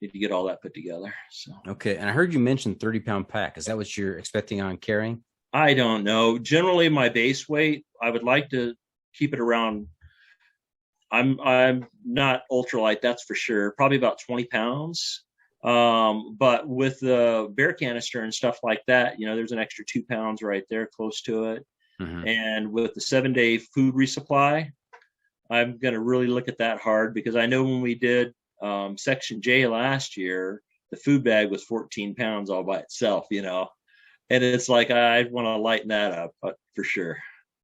[SPEAKER 3] need to get all that put together. So
[SPEAKER 2] Okay. And I heard you mention 30-pound pack. Is that what you're expecting on carrying?
[SPEAKER 3] I don't know. Generally, my base weight, I would like to keep it around. I'm not ultralight, that's for sure. Probably about 20 pounds. But with the bear canister and stuff like that, there's an extra 2 pounds right there close to it. Mm-hmm. And with the 7-day food resupply, I'm going to really look at that hard, because I know when we did Section J last year, the food bag was 14 pounds all by itself, and it's like, I want to lighten that up for sure.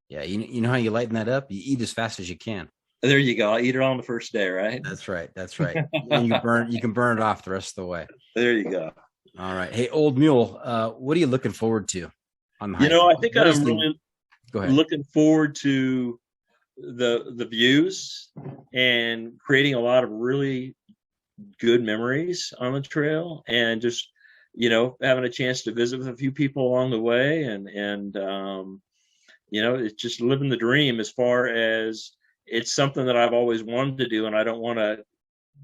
[SPEAKER 2] Yeah. You know how you lighten that up? You eat as fast as you can.
[SPEAKER 3] There you go. I'll eat it on the first day, right?
[SPEAKER 2] That's right. And you can burn it off the rest of the way.
[SPEAKER 3] There you go.
[SPEAKER 2] All right. Hey, Old Mule, what are you looking forward to on the hike?
[SPEAKER 3] I think I'm really
[SPEAKER 2] Go ahead.
[SPEAKER 3] Looking forward to the views and creating a lot of really good memories on the trail, and just having a chance to visit with a few people along the way, and it's just living the dream, as far as it's something that I've always wanted to do, and I don't want to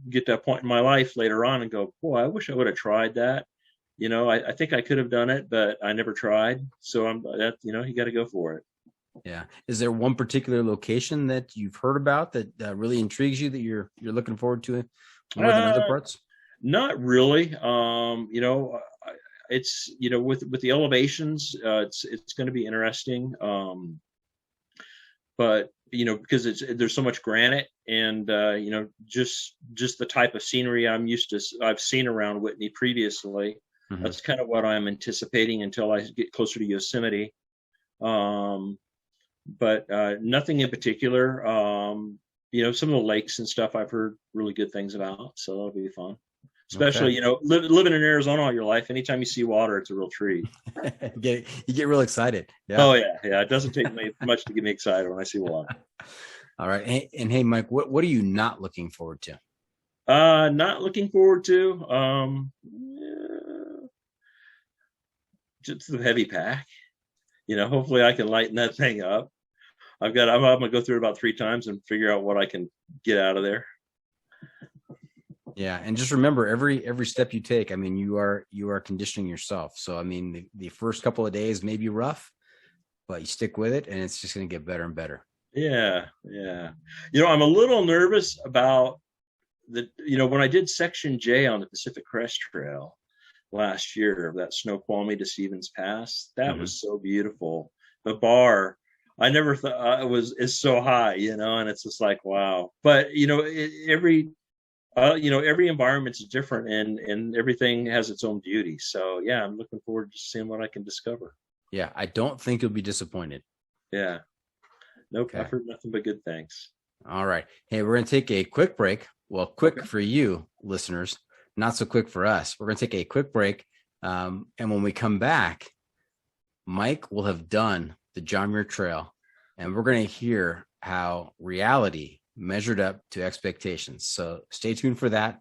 [SPEAKER 3] get to a point in my life later on and go, boy, I wish I would have tried that. I think I could have done it, but I never tried. So you got to go for it.
[SPEAKER 2] Yeah. Is there one particular location that you've heard about that really intrigues you, that you're looking forward to more than other parts?
[SPEAKER 3] Not really. It's with the elevations, it's going to be interesting. But because there's so much granite, and just the type of scenery I've seen around Whitney previously. Mm-hmm. That's kind of what I'm anticipating until I get closer to Yosemite. But nothing in particular. Some of the lakes and stuff I've heard really good things about, so that'll be fun. Especially, living in Arizona all your life, anytime you see water, it's a real treat.
[SPEAKER 2] You get real excited.
[SPEAKER 3] Yeah. Oh yeah. It doesn't take me much to get me excited when I see water.
[SPEAKER 2] All right. Hey, Mike, what are you not looking forward to?
[SPEAKER 3] Not looking forward to just the heavy pack. Hopefully I can lighten that thing up. I'm gonna go through it about 3 times and figure out what I can get out of there.
[SPEAKER 2] Yeah, and just remember, every step you take, I mean, you are conditioning yourself. So I mean, the first couple of days may be rough, but you stick with it, and it's just going to get better and better.
[SPEAKER 3] Yeah. I'm a little nervous about when I did Section J on the Pacific Crest Trail last year, that Snoqualmie to Stevens Pass, that was so beautiful. The bar, I never thought is so high, and it's just like, wow. But every environment's different, and everything has its own beauty. So yeah, I'm looking forward to seeing what I can discover.
[SPEAKER 2] Yeah, I don't think you'll be disappointed.
[SPEAKER 3] Yeah. Nope.
[SPEAKER 2] Okay.
[SPEAKER 3] I've heard nothing but good things.
[SPEAKER 2] All right. Hey, we're going to take a quick break. Well, quick for you listeners, not so quick for us. We're going to take a quick break. And when we come back, Mike will have done the John Muir Trail, and we're going to hear how reality measured up to expectations. So stay tuned for that.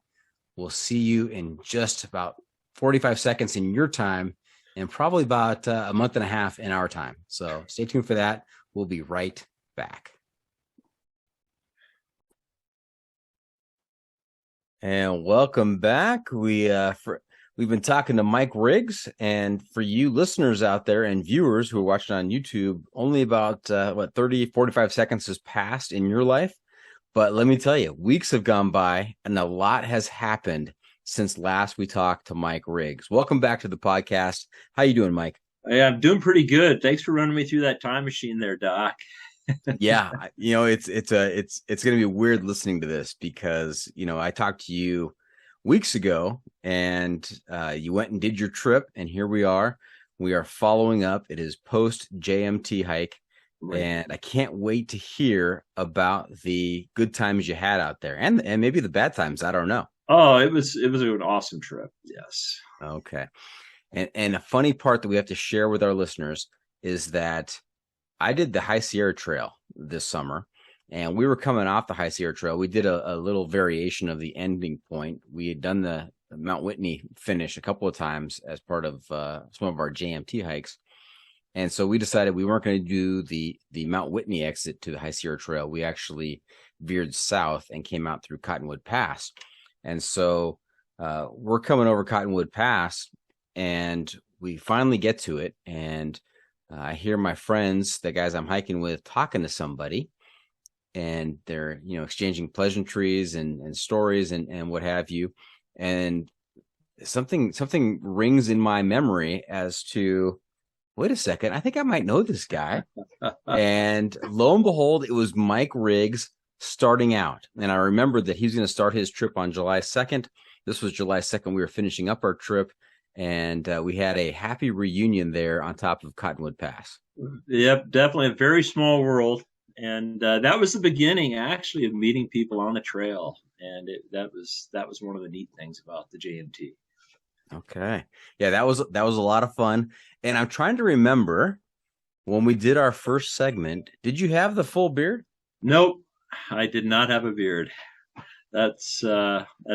[SPEAKER 2] We'll see you in just about 45 seconds in your time, and probably about a month and a half in our time. So stay tuned for that. We'll be right back. And welcome back. We've been talking to Mike Riggs, and for you listeners out there and viewers who are watching on YouTube, only about 30, 45 seconds has passed in your life. But let me tell you, weeks have gone by and a lot has happened since last we talked to Mike Riggs. Welcome back to the podcast. How you doing, Mike?
[SPEAKER 3] Yeah, I'm doing pretty good. Thanks for running me through that time machine there, Doc.
[SPEAKER 2] Yeah, it's going to be weird listening to this because, I talked to you weeks ago, and you went and did your trip, and here we are. We are following up. It is post JMT hike,
[SPEAKER 3] Right.
[SPEAKER 2] and I can't wait to hear about the good times you had out there, and maybe the bad times. I don't know.
[SPEAKER 3] Oh, it was an awesome trip. Yes.
[SPEAKER 2] Okay. And a funny part that we have to share with our listeners is that I did the High Sierra Trail this summer, and we were coming off the High Sierra Trail. We did a little variation of the ending point. We had done the Mount Whitney finish a couple of times as part of some of our JMT hikes. And so we decided we weren't going to do the Mount Whitney exit to the High Sierra Trail. We actually veered south and came out through Cottonwood Pass. And so we're coming over Cottonwood Pass, and we finally get to it. And I hear my friends, the guys I'm hiking with, talking to somebody, and they're, exchanging pleasantries and stories and what have you. And something rings in my memory as to, wait a second, I think I might know this guy. And lo and behold, it was Mike Riggs starting out. And I remembered that he was going to start his trip on July 2nd. This was July 2nd. We were finishing up our trip, and we had a happy reunion there on top of Cottonwood Pass.
[SPEAKER 3] Yep, definitely a very small world. And that was the beginning, actually, of meeting people on the trail. And that was one of the neat things about the JMT.
[SPEAKER 2] Okay. Yeah, that was a lot of fun. And I'm trying to remember when we did our first segment, did you have the full beard?
[SPEAKER 3] Nope, I did not have a beard. That's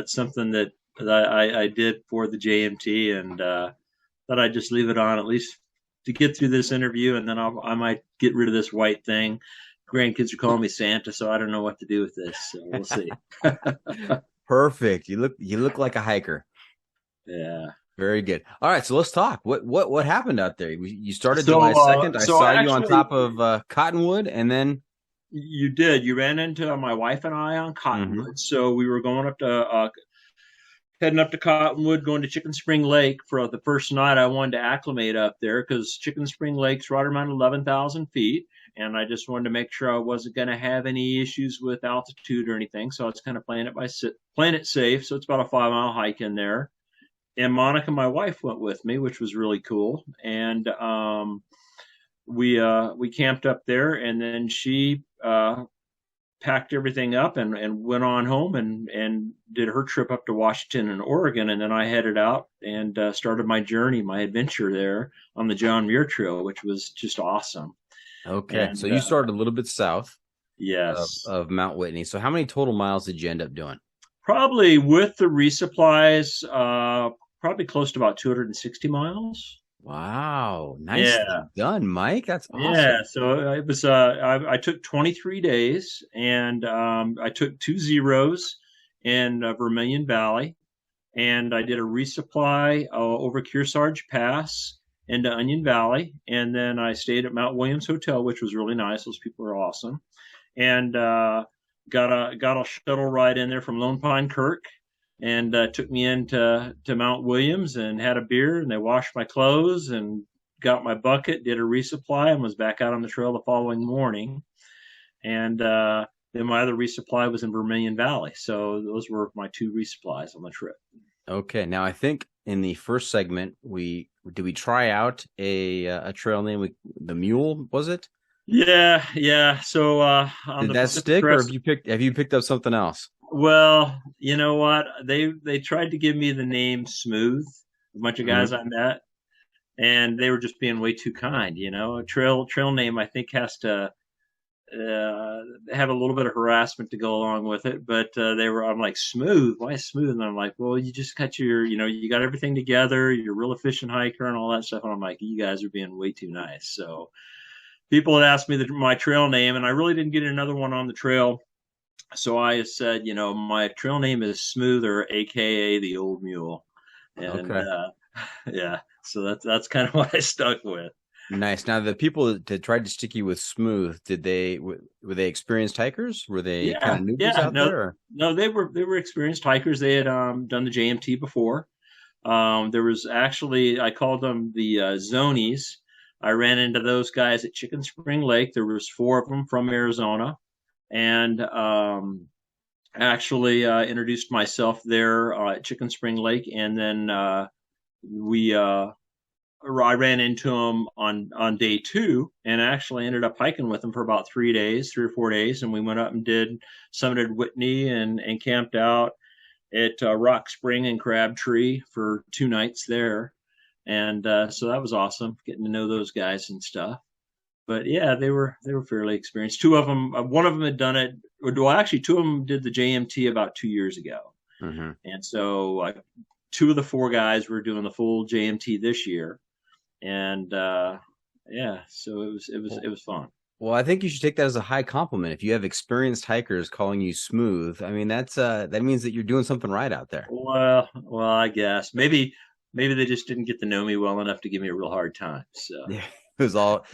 [SPEAKER 3] something that I did for the JMT, and thought I'd just leave it on at least to get through this interview, and then I might get rid of this white thing. Grandkids are calling me Santa, so I don't know what to do with this. So we'll see.
[SPEAKER 2] Perfect. You look like a hiker.
[SPEAKER 3] Yeah.
[SPEAKER 2] Very good. All right, so let's talk. What happened out there? You started
[SPEAKER 3] So,
[SPEAKER 2] July 2nd. I
[SPEAKER 3] so
[SPEAKER 2] saw
[SPEAKER 3] actually,
[SPEAKER 2] you on top of Cottonwood, and then
[SPEAKER 3] you did. You ran into my wife and I on Cottonwood. Mm-hmm. So we were going up to heading up to Cottonwood, going to Chicken Spring Lake for the first night. I wanted to acclimate up there because Chicken Spring Lake's right around 11,000 feet. And I just wanted to make sure I wasn't going to have any issues with altitude or anything. So I was kind of playing it safe. So it's about a 5-mile hike in there. And Monica, my wife, went with me, which was really cool. And we camped up there, and then she packed everything up and went on home and did her trip up to Washington and Oregon. And then I headed out and started my journey, my adventure there on the John Muir Trail, which was just awesome.
[SPEAKER 2] Okay. And, so you started a little bit south
[SPEAKER 3] yes,
[SPEAKER 2] of Mount Whitney. So how many total miles did you end up doing?
[SPEAKER 3] Probably with the resupplies, probably close to about 260 miles.
[SPEAKER 2] Wow. Nicely done, Mike. That's awesome.
[SPEAKER 3] Yeah. So it was, I took 23 days, and I took 2 zeros in Vermilion Valley, and I did a resupply over Kearsarge Pass into Onion Valley. And then I stayed at Mount Williams Hotel, which was really nice. Those people are awesome. And got a shuttle ride in there from Lone Pine Kirk, and took me into Mount Williams and had a beer, and they washed my clothes and got my bucket, did a resupply, and was back out on the trail the following morning. And then my other resupply was in Vermilion Valley. So those were my 2 resupplies on the trip.
[SPEAKER 2] Okay. Now I think in the first segment, we try out a trail name? The Mule, was it?
[SPEAKER 3] Yeah. So
[SPEAKER 2] did that stick, or have you picked up something else?
[SPEAKER 3] Well, you know what? They tried to give me the name Smooth, a bunch of guys I met, and they were just being way too kind. A trail name, I think, has to have a little bit of harassment to go along with it. But I'm like, Smooth? Why Smooth? And I'm like, well, you just got you got everything together. You're a real efficient hiker and all that stuff. And I'm like, you guys are being way too nice. So people had asked me my trail name, and I really didn't get another one on the trail. So I said, my trail name is Smooth, or AKA the Old Mule. And yeah, so that's kind of what I stuck with.
[SPEAKER 2] Nice. Now, the people that tried to stick you with Smooth, were they experienced hikers? Were they kind of newbies out there? Or?
[SPEAKER 3] No, they were experienced hikers. They had done the JMT before. There was actually, I called them the Zonies. I ran into those guys at Chicken Spring Lake. There was 4 of them from Arizona. And actually introduced myself there at Chicken Spring Lake, and then we I ran into him on day two, and actually ended up hiking with him for about 3 days, 3 or 4 days, and we went up and summited Whitney and camped out at Rock Spring and Crabtree for 2 nights there, and so that was awesome, getting to know those guys and stuff. But yeah, they were fairly experienced. Two of them, one of them had done it. Well, actually, two of them did the JMT about 2 years ago, and so 2 of the 4 guys were doing the full JMT this year, and yeah, so it was fun.
[SPEAKER 2] Well, I think you should take that as a high compliment. If you have experienced hikers calling you smooth, I mean that means that you're doing something right out there.
[SPEAKER 3] Well, I guess maybe they just didn't get to know me well enough to give me a real hard time. So
[SPEAKER 2] Yeah, it was all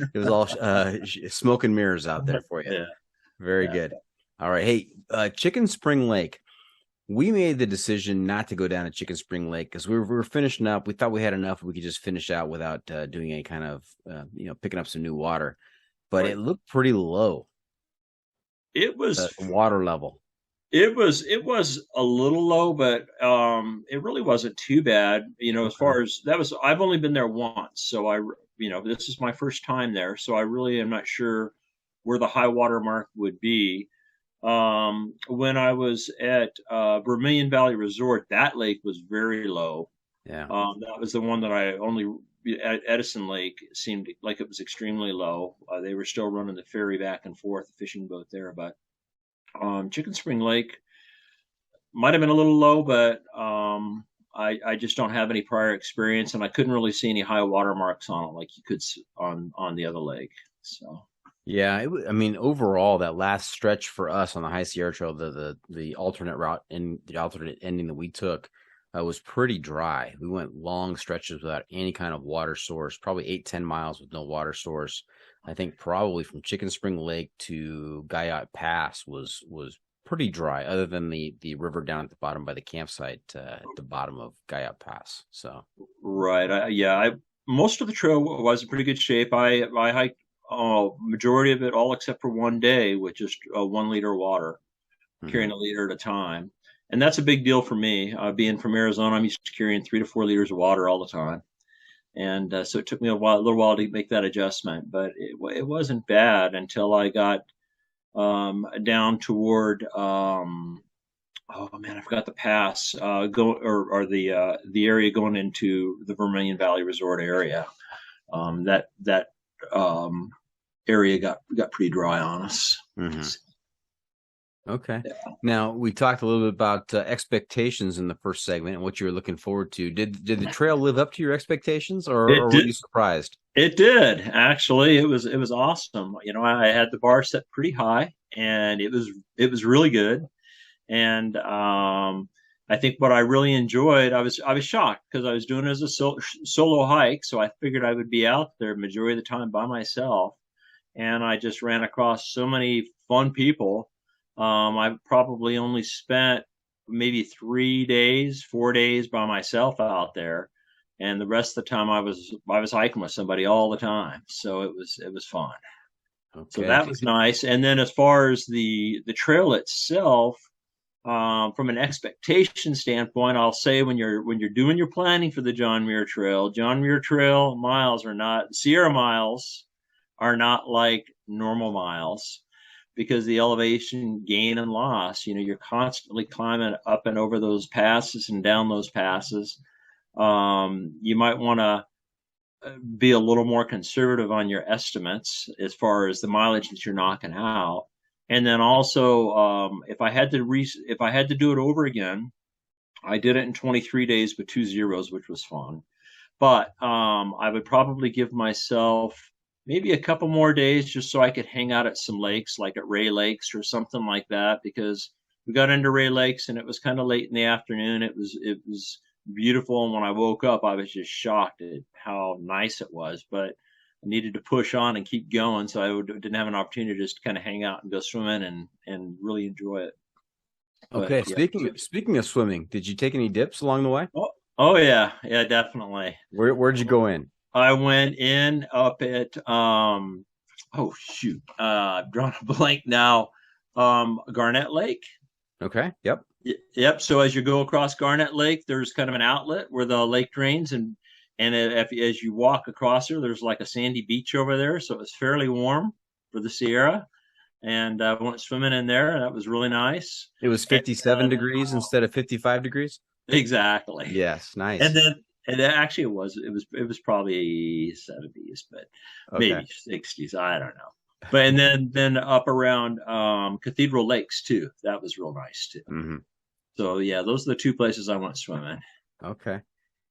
[SPEAKER 2] smoke and mirrors out there for you.
[SPEAKER 3] yeah,
[SPEAKER 2] Very good. All right, hey, Chicken Spring Lake. We made the decision not to go down to Chicken Spring Lake because we were finishing up. We thought we had enough. We could just finish out without doing any kind of picking up some new water. But
[SPEAKER 3] Right.
[SPEAKER 2] it looked pretty low.
[SPEAKER 3] It was
[SPEAKER 2] Water level.
[SPEAKER 3] It was a little low, but it really wasn't too bad. As far as that was, I've only been there once, so this is my first time there, so I really am not sure where the high water mark would be. When I was at Vermilion Valley Resort, that lake was very low.
[SPEAKER 2] Yeah.
[SPEAKER 3] That was the one that I only at Edison Lake seemed like it was extremely low. They were still running the ferry back and forth, the fishing boat there, but Chicken Spring Lake might have been a little low, but I just don't have any prior experience, and I couldn't really see any high water marks on it like you could on the other lake. So
[SPEAKER 2] Yeah, I mean, overall, that last stretch for us on the High Sierra Trail, the alternate route and the alternate ending that we took was pretty dry. We went long stretches without any kind of water source, probably 8-10 miles with no water source. I think probably from Chicken Spring Lake to Guyot Pass was pretty dry, other than the river down at the bottom by the campsite at the bottom of Guyot Pass. So
[SPEAKER 3] right, most of the trail was in pretty good shape. I hiked majority of it, all except for one day, with just 1 liter of water, carrying a liter at a time. And that's a big deal for me. Being from Arizona, I'm used to carrying 3 to 4 liters of water all the time. And so it took me a little while to make that adjustment, but it wasn't bad until I got down toward, oh man, I forgot the pass, the area going into the Vermilion Valley Resort area. That area got pretty dry on us.
[SPEAKER 2] Okay. Yeah. Now, we talked a little bit about expectations in the first segment and what you were looking forward to. Did the trail live up to your expectations, or were you surprised?
[SPEAKER 3] It did, actually. It was awesome. I had the bar set pretty high, and it was really good. And I think what I really enjoyed, I was shocked because I was doing it as a solo hike, so I figured I would be out there majority of the time by myself, and I just ran across so many fun people. I probably only spent maybe 3 days, 4 days by myself out there, and the rest of the time I was hiking with somebody all the time. So it was fun. Okay. So that was nice. And then as far as the trail itself, from an expectation standpoint, I'll say when you're doing your planning for the John Muir Trail miles are not, Sierra miles are not like normal miles, because the elevation gain and loss, you're constantly climbing up and over those passes and down those passes. You might want to be a little more conservative on your estimates as far as the mileage that you're knocking out. And then also, if I had to do it over again, I did it in 23 days with 2 zeros, which was fun. But I would probably give myself maybe a couple more days just so I could hang out at some lakes, like at Ray Lakes or something like that, because we got into Ray Lakes and it was kind of late in the afternoon. It was beautiful. And when I woke up, I was just shocked at how nice it was, but I needed to push on and keep going. So I didn't have an opportunity to just kind of hang out and go swimming and really enjoy it.
[SPEAKER 2] Okay. But, speaking of swimming, did you take any dips along the way?
[SPEAKER 3] Oh yeah. Yeah, definitely.
[SPEAKER 2] Where'd you go in?
[SPEAKER 3] I went in up at I've drawn a blank now. Garnett Lake.
[SPEAKER 2] Okay. Yep.
[SPEAKER 3] Yep. So as you go across Garnet Lake, there's kind of an outlet where the lake drains, and as you walk across there's like a sandy beach over there, so it's fairly warm for the Sierra. And I went swimming in there, and that was really nice.
[SPEAKER 2] It was
[SPEAKER 3] And
[SPEAKER 2] 57 degrees instead of 55 degrees.
[SPEAKER 3] exactly.
[SPEAKER 2] Yes.
[SPEAKER 3] And
[SPEAKER 2] Nice.
[SPEAKER 3] then and actually it was probably 70s, but
[SPEAKER 2] Okay.
[SPEAKER 3] maybe 60s. I don't know. But and then up around Cathedral Lakes too. That was real nice too.
[SPEAKER 2] Hmm.
[SPEAKER 3] So yeah, those are the two places I went swimming.
[SPEAKER 2] Okay.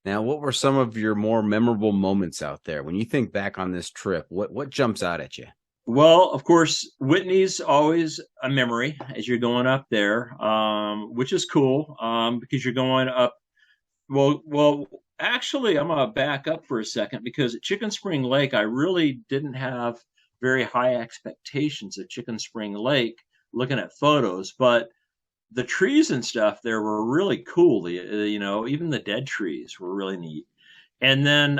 [SPEAKER 2] Now, what were some of your more memorable moments out there? When you think back on this trip, what jumps out at you?
[SPEAKER 3] Well, of course, Whitney's always a memory as you're going up there, which is cool because you're going up. Well, actually, I'm gonna back up for a second because at Chicken Spring Lake, I really didn't have very high expectations of Chicken Spring Lake looking at photos, but the trees and stuff there were really cool. Even the dead trees were really neat. And then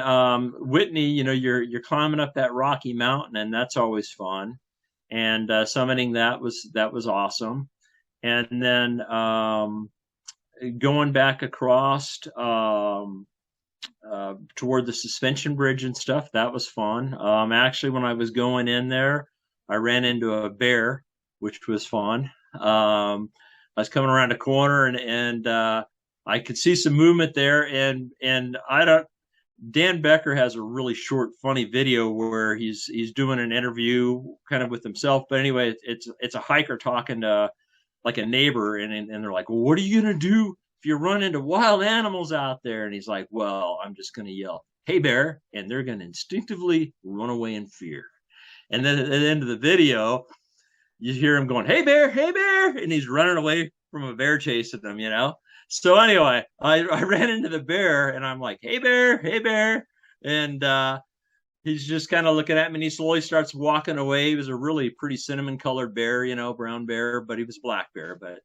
[SPEAKER 3] Whitney, you're climbing up that rocky mountain, and that's always fun. And summiting that was awesome. And then going back across toward the suspension bridge and stuff, that was fun. Actually, when I was going in there, I ran into a bear, which was fun. I was coming around a corner, and I could see some movement there, and I don't. Dan Becker has a really short, funny video where he's doing an interview kind of with himself. But anyway, it's a hiker talking to like a neighbor, and they're like, "Well, what are you gonna do if you run into wild animals out there?" And he's like, "Well, I'm just gonna yell, 'Hey bear,' and they're gonna instinctively run away in fear." And then at the end of the video, you hear him going, hey bear," and he's running away from a bear chasing him. So anyway, I ran into the bear, and I'm like, hey bear," and he's just kind of looking at me, and he slowly starts walking away. He was a really pretty cinnamon colored bear, brown bear, but he was a black bear. But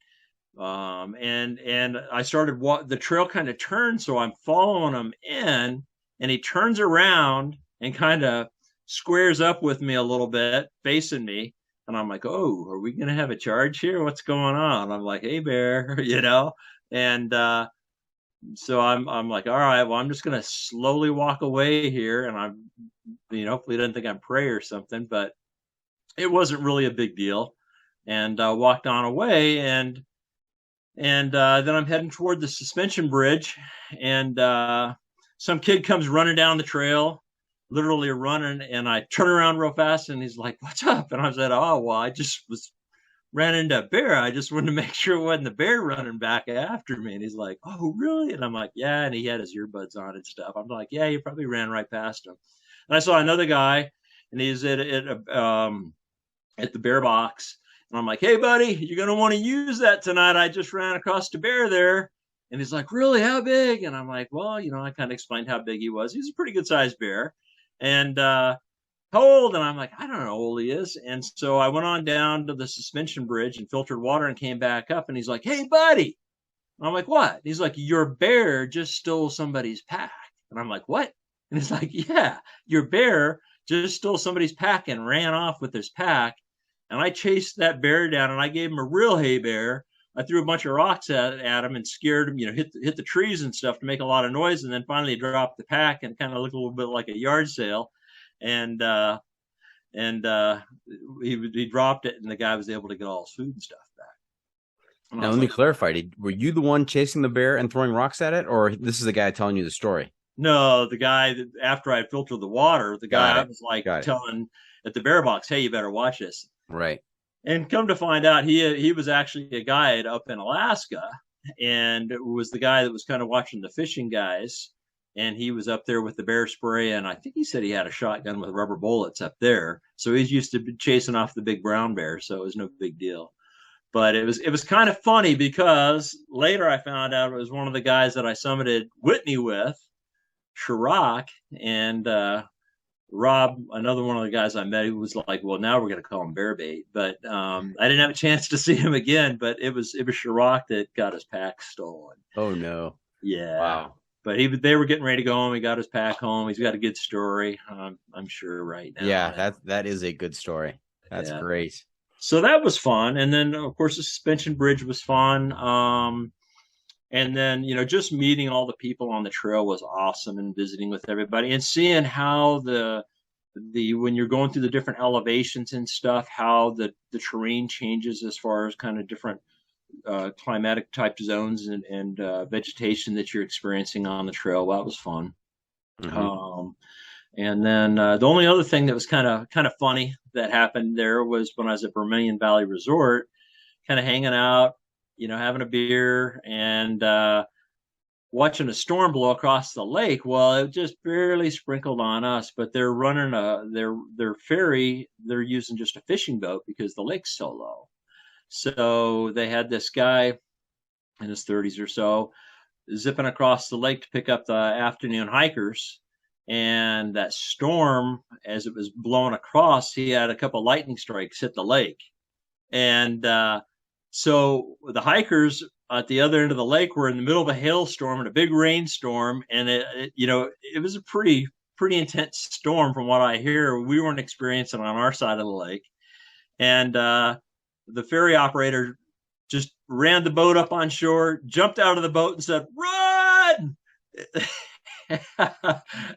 [SPEAKER 3] and I started the trail kind of turned, so I'm following him in, and he turns around and kind of squares up with me a little bit, facing me. And I'm like, "Oh, are we gonna have a charge here? What's going on?" I'm like, "Hey bear," and so I'm like, "All right, well, I'm just gonna slowly walk away here," and hopefully he doesn't think I'm prey or something, but it wasn't really a big deal, and walked on away, and then I'm heading toward the suspension bridge, and some kid comes running down the trail, literally running, and I turn around real fast, and he's like, "What's up?" And I said, "Oh, well, I just ran into a bear. I just wanted to make sure it wasn't the bear running back after me." And he's like, "Oh, really?" And I'm like, "Yeah." And he had his earbuds on and stuff. I'm like, "Yeah, you probably ran right past him." And I saw another guy, and he's at the bear box. And I'm like, "Hey, buddy, you're going to want to use that tonight. I just ran across the bear there." And he's like, "Really? How big?" And I'm like, "Well, I kind of explained how big he was. He's a pretty good sized bear." And how old? And I'm like, "I don't know how old he is." And so I went on down to the suspension bridge and filtered water and came back up. And he's like, "Hey, buddy." And I'm like, "What?" And he's like, "Your bear just stole somebody's pack." And I'm like, "What?" And he's like, "Yeah, your bear just stole somebody's pack and ran off with his pack. And I chased that bear down, and I gave him a real hay bear. I threw a bunch of rocks at him and scared him, hit the trees and stuff to make a lot of noise. And then finally dropped the pack and kind of looked a little bit like a yard sale. And he dropped it, and the guy was able to get all his food and stuff back." And
[SPEAKER 2] Now, let me clarify. Were you the one chasing the bear and throwing rocks at it, or this is the guy telling you the story?
[SPEAKER 3] No, the guy that after I filtered the water, the guy I was like telling at the bear box, "Hey, you better watch this."
[SPEAKER 2] Right.
[SPEAKER 3] And come to find out, he was actually a guide up in Alaska, and it was the guy that was kind of watching the fishing guys. And he was up there with the bear spray, and I think he said he had a shotgun with rubber bullets up there. So he's used to chasing off the big brown bear, so it was no big deal. But it was kind of funny because later I found out it was one of the guys that I summited Whitney with, Chirac, and Rob, another one of the guys I met, who was like, "Well, now we're going to call him Bearbait." But I didn't have a chance to see him again. But it was Chirac that got his pack stolen.
[SPEAKER 2] Oh no!
[SPEAKER 3] Yeah.
[SPEAKER 2] Wow.
[SPEAKER 3] But they were getting ready to go home. He got his pack home. He's got a good story, I'm sure right now.
[SPEAKER 2] Yeah, that is a good story. That's great.
[SPEAKER 3] So that was fun. And then, of course, the suspension bridge was fun. And then, just meeting all the people on the trail was awesome, and visiting with everybody and seeing how when you're going through the different elevations and stuff, how the terrain changes as far as kind of different climatic type zones and vegetation that you're experiencing on the trail. That was fun.
[SPEAKER 2] Mm-hmm.
[SPEAKER 3] And then the only other thing that was kind of funny that happened there was when I was at Vermilion Valley Resort, kind of hanging out, having a beer and watching a storm blow across the lake. Well, it just barely sprinkled on us, but they're running their ferry. They're using just a fishing boat because the lake's so low. So they had this guy in his 30s or so zipping across the lake to pick up the afternoon hikers. And that storm, as it was blowing across, he had a couple lightning strikes hit the lake. And so the hikers at the other end of the lake were in the middle of a hailstorm and a big rainstorm. And it was a pretty intense storm from what I hear. We weren't experiencing on our side of the lake. And the ferry operator just ran the boat up on shore, jumped out of the boat and said, "Run!"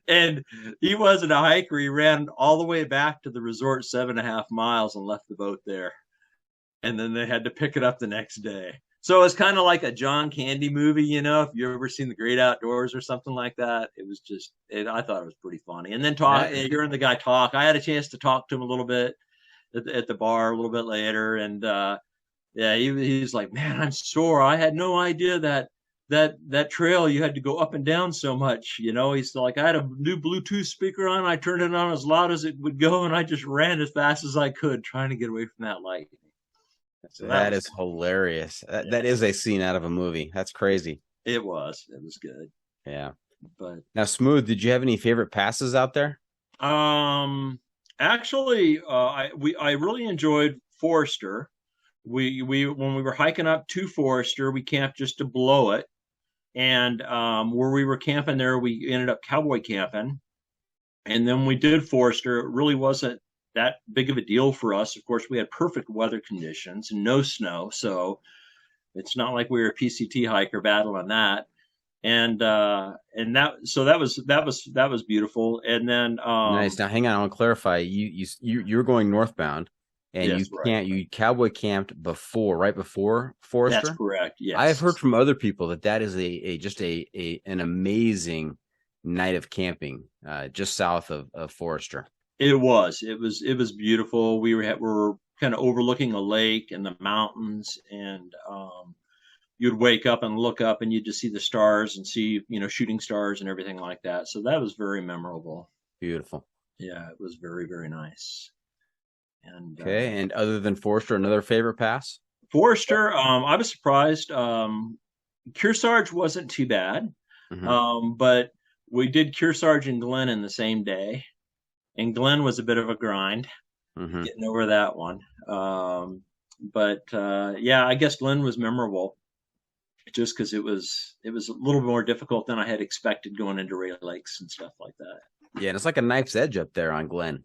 [SPEAKER 3] And he wasn't a hiker. He ran all the way back to the resort 7.5 miles and left the boat there. And then they had to pick it up the next day. So it's kind of like a John Candy movie, if you've ever seen The Great Outdoors or something like that. It was I thought it was pretty funny. And then hearing the guy talk, I had a chance to talk to him a little bit at the bar a little bit later. And he's like, "Man, I'm sore. I had no idea that trail you had to go up and down so much." He's like, "I had a new Bluetooth speaker on. I turned it on as loud as it would go, and I just ran as fast as I could trying to get away from that light."
[SPEAKER 2] So that is hilarious. That is a scene out of a movie. That's crazy.
[SPEAKER 3] It was good.
[SPEAKER 2] Yeah.
[SPEAKER 3] But
[SPEAKER 2] now, Smooth, did you have any favorite passes out there?
[SPEAKER 3] Actually, I really enjoyed Forester. We when we were hiking up to Forester, we camped just to blow it. And where we were camping there, we ended up cowboy camping. And then we did Forester. It really wasn't that big of a deal for us. Of course, we had perfect weather conditions and no snow. So it's not like we were a PCT hiker battling that. And that was beautiful. And then
[SPEAKER 2] nice. Now, hang on. I want to clarify. You're going northbound. And
[SPEAKER 3] yes,
[SPEAKER 2] you cowboy camped right before Forester?
[SPEAKER 3] That's correct. Yes.
[SPEAKER 2] I've heard from other people that is an amazing night of camping just south of Forester.
[SPEAKER 3] It was beautiful. We were kind of overlooking a lake and the mountains, and you'd wake up and look up and you'd just see the stars and see, shooting stars and everything like that. So that was very memorable.
[SPEAKER 2] Beautiful.
[SPEAKER 3] Yeah, it was very, very nice. And
[SPEAKER 2] okay. And other than Forester, another favorite pass?
[SPEAKER 3] Forester, I was surprised. Kearsarge wasn't too bad.
[SPEAKER 2] Mm-hmm.
[SPEAKER 3] But we did Kearsarge and Glen in the same day. And Glen was a bit of a grind, getting over that one. But I guess Glen was memorable just because it was a little more difficult than I had expected going into Ray Lakes and stuff like that.
[SPEAKER 2] Yeah, and it's like a knife's edge up there on Glen.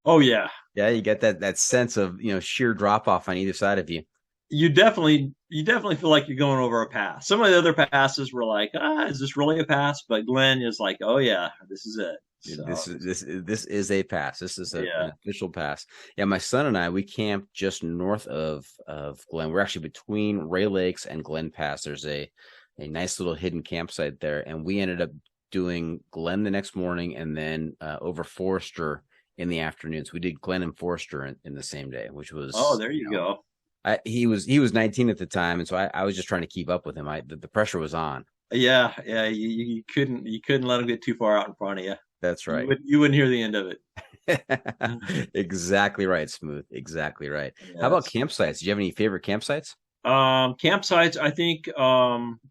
[SPEAKER 3] Oh yeah.
[SPEAKER 2] Yeah, you get that sense of, sheer drop off on either side of you.
[SPEAKER 3] You definitely feel like you're going over a pass. Some of the other passes were like, is this really a pass? But Glen is like, oh yeah, this is it. So.
[SPEAKER 2] This is a pass. This is an official pass. Yeah, my son and I, we camped just north of Glen. We're actually between Ray Lakes and Glen Pass. There's a nice little hidden campsite there, and we ended up doing Glen the next morning and then over Forester in the afternoons. We did Glen and Forester in the same day, which was
[SPEAKER 3] there you go.
[SPEAKER 2] He was 19 at the time, and so I was just trying to keep up with him. The pressure was on.
[SPEAKER 3] Yeah, you couldn't let him get too far out in front of you.
[SPEAKER 2] That's right.
[SPEAKER 3] You wouldn't hear the end of it.
[SPEAKER 2] Exactly right, Smooth. Exactly right. Yes. How about campsites? Do you have any favorite campsites?
[SPEAKER 3] Campsites, I think,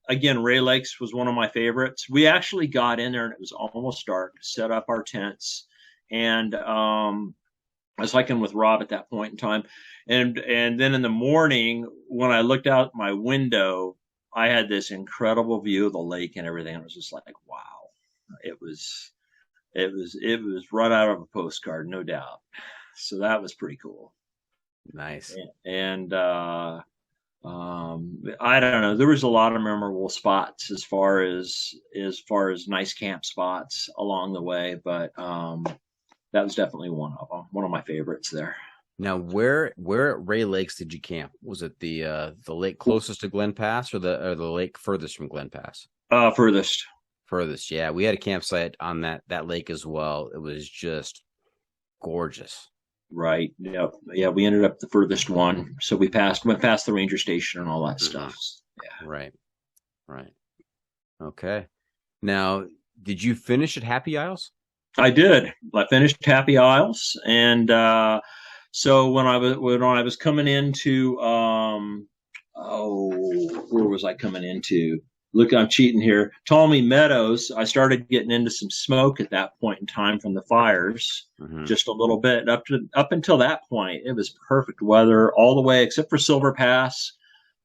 [SPEAKER 3] again, Ray Lakes was one of my favorites. We actually got in there and it was almost dark, set up our tents, and I was hiking with Rob at that point in time. And then in the morning, when I looked out my window, I had this incredible view of the lake and everything. It was just like, wow. It was right out of a postcard, no doubt. So that was pretty cool.
[SPEAKER 2] Nice.
[SPEAKER 3] And I don't know. There was a lot of memorable spots as far as nice camp spots along the way, but that was definitely one of them. One of my favorites there.
[SPEAKER 2] Now, where at Ray Lakes did you camp? Was it the lake closest to Glen Pass or the lake furthest from Glen Pass?
[SPEAKER 3] Furthest.
[SPEAKER 2] Furthest, yeah. We had a campsite on that lake as well. It was just gorgeous.
[SPEAKER 3] Right. Yeah. Yeah. We ended up the furthest one, so we went past the ranger station and all that stuff. Yeah.
[SPEAKER 2] Right. Okay. Now, did you finish at Happy Isles?
[SPEAKER 3] I did. I finished Happy Isles, and so when I was coming into where was I coming into? Look, I'm cheating here. Ptolemy Meadows. I started getting into some smoke at that point in time from the fires, just a little bit. Up until that point, it was perfect weather all the way, except for Silver Pass.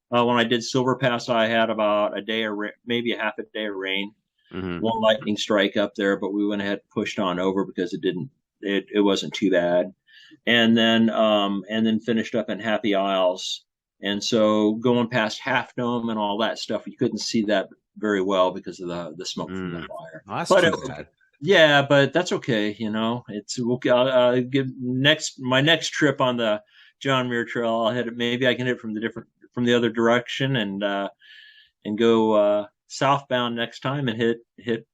[SPEAKER 3] When I did Silver Pass, I had about a day of maybe a half a day of rain. One lightning strike up there, but we went ahead and pushed on over because it wasn't too bad. And then finished up in Happy Isles. And so going past Half Dome and all that stuff, you couldn't see that very well because of the smoke from the fire.
[SPEAKER 2] Oh, that's too bad.
[SPEAKER 3] Yeah, but that's okay. It's my next trip on the John Muir Trail. I'll hit it. Maybe I can hit it from the other direction and go southbound next time and hit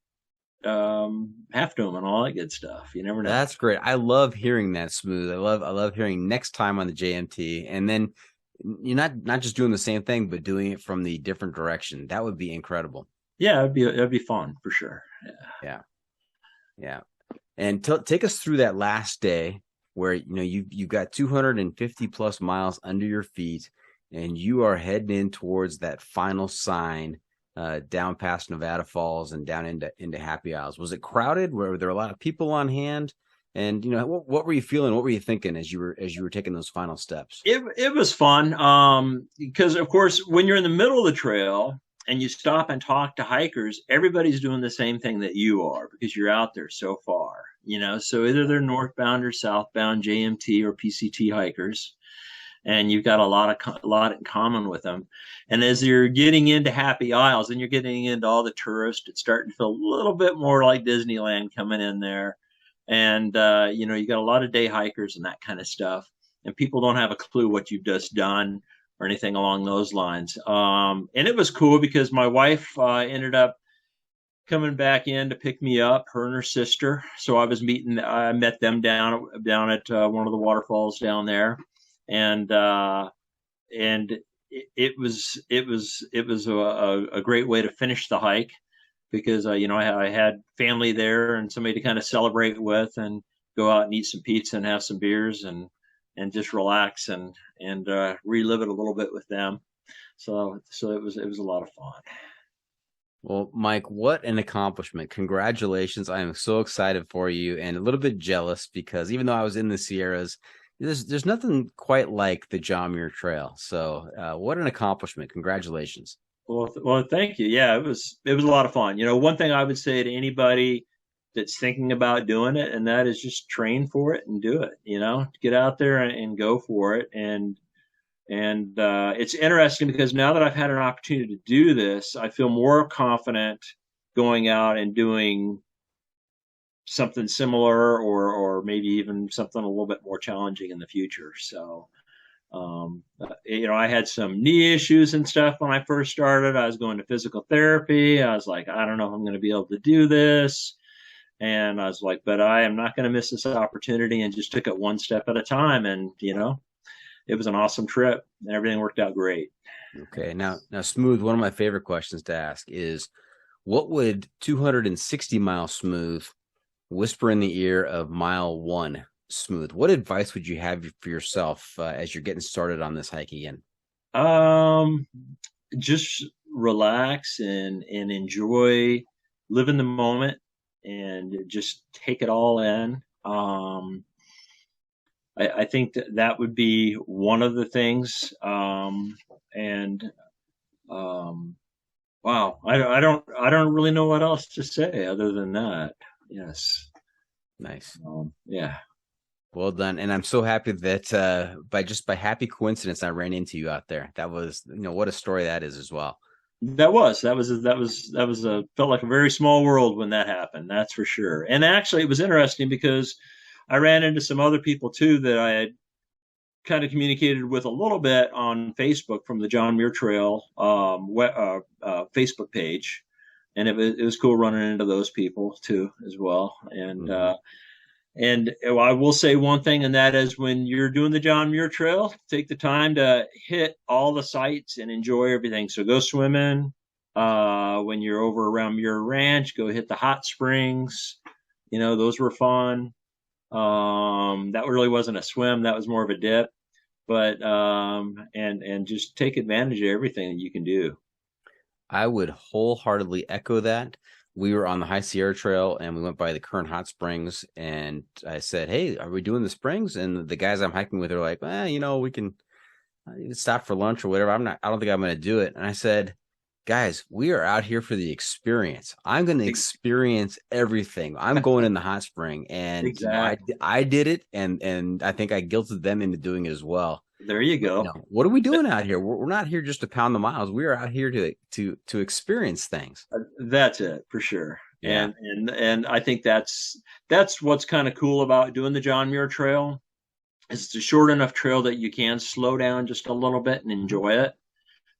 [SPEAKER 3] Half Dome and all that good stuff. You never know.
[SPEAKER 2] That's great. I love hearing that, Smooth. I love hearing next time on the JMT, and then you're not just doing the same thing, but doing it from the different direction. That would be incredible.
[SPEAKER 3] Yeah, it'd be fun for sure.
[SPEAKER 2] Yeah. And take us through that last day where you've got 250 plus miles under your feet, and you are heading in towards that final sign down past Nevada Falls and down into Happy Isles. Was it crowded? Were there a lot of people on hand? And what were you feeling? What were you thinking as you were taking those final steps?
[SPEAKER 3] It was fun because of course when you're in the middle of the trail and you stop and talk to hikers, everybody's doing the same thing that you are because you're out there so far. So either they're northbound or southbound JMT or PCT hikers, and you've got a lot in common with them. And as you're getting into Happy Isles and you're getting into all the tourists, it's starting to feel a little bit more like Disneyland coming in there. And, you got a lot of day hikers and that kind of stuff. And people don't have a clue what you've just done or anything along those lines. And it was cool because my wife ended up coming back in to pick me up, her and her sister. So I met them down at one of the waterfalls down there. And it was a great way to finish the hike. Because I had family there and somebody to kind of celebrate with and go out and eat some pizza and have some beers and just relax and relive it a little bit with them. So it was a lot of fun.
[SPEAKER 2] Well, Mike, what an accomplishment. Congratulations. I am so excited for you and a little bit jealous because even though I was in the Sierras, there's nothing quite like the John Muir Trail. So what an accomplishment. Congratulations.
[SPEAKER 3] Well, thank you. Yeah, it was a lot of fun. One thing I would say to anybody that's thinking about doing it, and that is just train for it and do it. Get out there and go for it. And it's interesting because now that I've had an opportunity to do this, I feel more confident going out and doing something similar or maybe even something a little bit more challenging in the future. So. I had some knee issues and stuff when I first started. I was going to physical therapy. I was like, I don't know if I'm going to be able to do this. And I was like, but I am not going to miss this opportunity, and just took it one step at a time. And, it was an awesome trip and everything worked out great.
[SPEAKER 2] Okay. Now, Smooth, one of my favorite questions to ask is, what would 260 mile Smooth whisper in the ear of mile 1 Smooth? What advice would you have for yourself as you're getting started on this hike again?
[SPEAKER 3] Just relax and enjoy, live in the moment, and just take it all in. I think that would be one of the things. Wow, I don't really know what else to say other than that. Yes.
[SPEAKER 2] Nice.
[SPEAKER 3] Yeah.
[SPEAKER 2] Well done. And I'm so happy that by happy coincidence, I ran into you out there. That was, what a story that is as well.
[SPEAKER 3] That was felt like a very small world when that happened. That's for sure. And actually, it was interesting because I ran into some other people too that I had kind of communicated with a little bit on Facebook from the John Muir Trail Facebook page, and it was cool running into those people too as well. And I will say one thing, and that is when you're doing the John Muir Trail, take the time to hit all the sites and enjoy everything. So go swimming. When you're over around Muir Ranch, go hit the hot springs. Those were fun. That really wasn't a swim. That was more of a dip. But and just take advantage of everything that you can do.
[SPEAKER 2] I would wholeheartedly echo that. We were on the High Sierra Trail and we went by the Kern Hot Springs, and I said, "Hey, are we doing the springs?" And the guys I'm hiking with are like, we can stop for lunch or whatever. I don't think I'm going to do it. And I said, "Guys, we are out here for the experience. I'm going to experience everything. I'm going in the hot spring." And
[SPEAKER 3] exactly.
[SPEAKER 2] I did it, and I think I guilted them into doing it as well.
[SPEAKER 3] There you go.
[SPEAKER 2] What are we doing out here? We're not here just to pound the miles. We are out here to experience things.
[SPEAKER 3] That's it for sure.
[SPEAKER 2] Yeah.
[SPEAKER 3] And I think that's what's kind of cool about doing the John Muir Trail. It's a short enough trail that you can slow down just a little bit and enjoy it.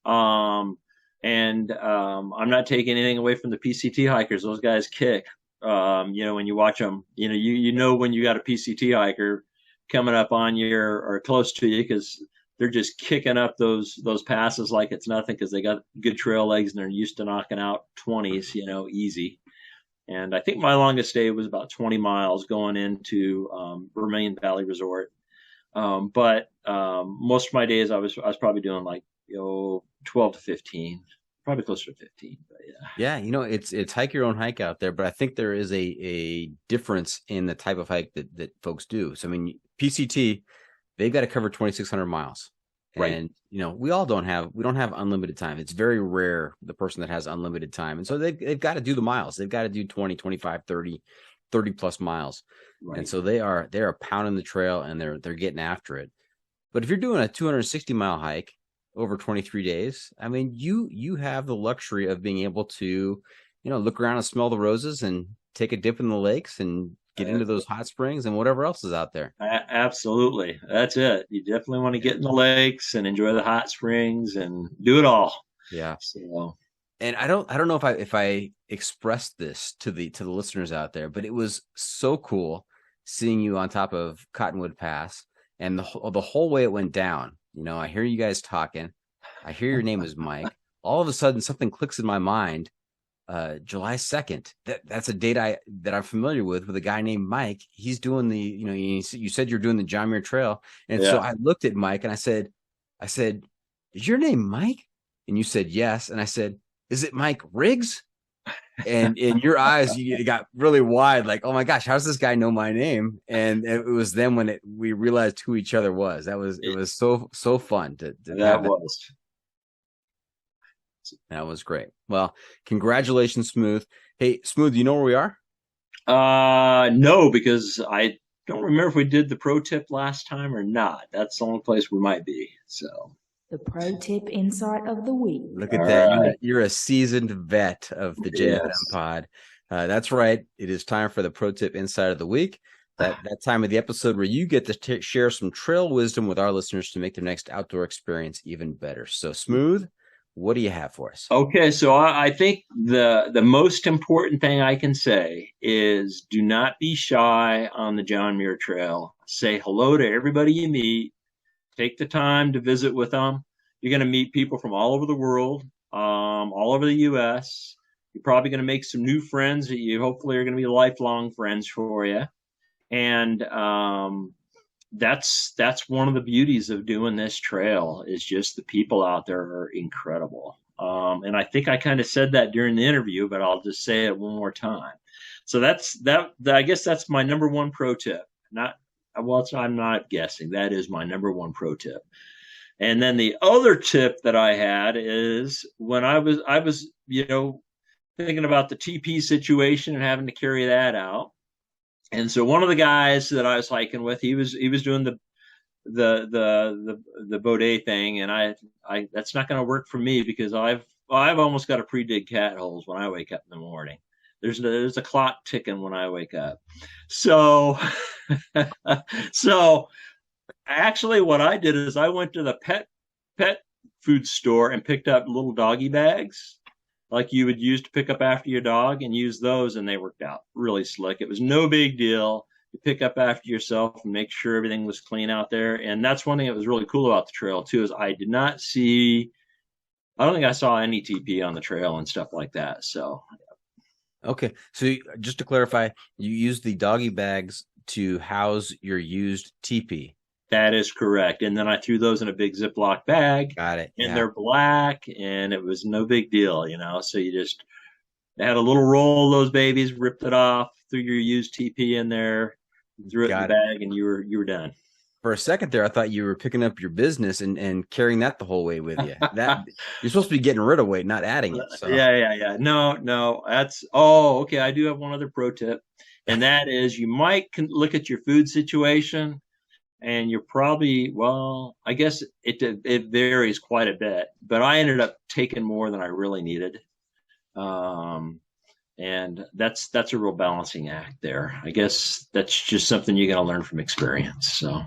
[SPEAKER 3] I'm not taking anything away from the PCT hikers. Those guys kick. When you watch them, when you got a PCT hiker coming up on you or close to you, because they're just kicking up those passes like it's nothing, because they got good trail legs and they're used to knocking out 20s, easy. And I think my longest day was about 20 miles going into Vermilion Valley Resort. But most of my days I was probably doing 12 to 15, probably closer to 15. But
[SPEAKER 2] yeah, it's hike your own hike out there, but I think there is a difference in the type of hike that folks do. So I mean, PCT, they've got to cover 2,600 miles,
[SPEAKER 3] right.
[SPEAKER 2] And we don't have unlimited time. It's very rare the person that has unlimited time, and so they've got to do the miles. They've got to do 20, 25, 30 plus miles. Right. And so they are pounding the trail and they're getting after it. But if you're doing a 260-mile hike over 23 days, I mean, you have the luxury of being able to, look around and smell the roses and take a dip in the lakes and get into those hot springs and whatever else is out there.
[SPEAKER 3] Absolutely. That's it. You definitely want to get in the lakes and enjoy the hot springs and do it all.
[SPEAKER 2] Yeah.
[SPEAKER 3] So.
[SPEAKER 2] And I don't know if I expressed this to the listeners out there, but it was so cool seeing you on top of Cottonwood Pass, and the whole way it went down. I hear you guys talking. I hear your name is Mike. All of a sudden, something clicks in my mind. July 2nd. That's a date that I'm familiar with a guy named Mike. He's doing the, you said you're doing the John Muir Trail. And so I looked at Mike and I said, "Is your name Mike?" And you said, "Yes." And I said, "Is it Mike Riggs?" And in your eyes, you got really wide, like, "Oh my gosh, how does this guy know my name?" And it was then when we realized who each other was. It was so fun to
[SPEAKER 3] that was.
[SPEAKER 2] That was great. Well, congratulations, Smooth. Hey, Smooth, you know where we are?
[SPEAKER 3] No, because I don't remember if we did the pro tip last time or not. That's the only place we might be. So
[SPEAKER 4] the pro tip insight of the week.
[SPEAKER 2] Look at that. Right. You're a seasoned vet of the JFM pod. That's right. It is time for the pro tip insight of the week. That time of the episode where you get to share some trail wisdom with our listeners to make their next outdoor experience even better. So, Smooth, what do you have for us?
[SPEAKER 3] Okay, so I think the most important thing I can say is do not be shy on the John Muir Trail. Say hello to everybody you meet. Take the time to visit with them. You're going to meet people from all over the world, all over the U.S. You're probably going to make some new friends that you hopefully are going to be lifelong friends for you. And that's one of the beauties of doing this trail is just the people out there are incredible. And I think I kind of said that during the interview, but I'll just say it one more time. So I guess that's my number one pro tip. I'm not guessing. That is my number one pro tip. And then the other tip that I had is when I was, thinking about the TP situation and having to carry that out. And so one of the guys that I was hiking with, he was doing the Baudet thing, and I that's not going to work for me because I've almost got to pre-dig cat holes when I wake up in the morning. There's a clock ticking when I wake up. So so actually what I did is I went to the pet food store and picked up little doggy bags like you would use to pick up after your dog, and use those, and they worked out really slick. It was no big deal. You pick up after yourself and make sure everything was clean out there. And that's one thing that was really cool about the trail too, is I don't think I saw any TP on the trail and stuff like that. So
[SPEAKER 2] Okay. So just to clarify, you use the doggy bags to house your used teepee.
[SPEAKER 3] that is correct. And then I threw those in a big Ziploc bag.
[SPEAKER 2] Got it.
[SPEAKER 3] And they're black, and it was no big deal, So you just had a little roll of those babies, ripped it off, threw your used TP in there, threw it in the bag, and you were done.
[SPEAKER 2] For a second there, I thought you were picking up your business and carrying that the whole way with you. That you're supposed to be getting rid of weight, not adding it. So.
[SPEAKER 3] Yeah. No, okay. I do have one other pro tip, and that is you might look at your food situation, and you're probably, I guess it varies quite a bit, but I ended up taking more than I really needed. And that's a real balancing act there. I guess that's just something you got to learn from experience. So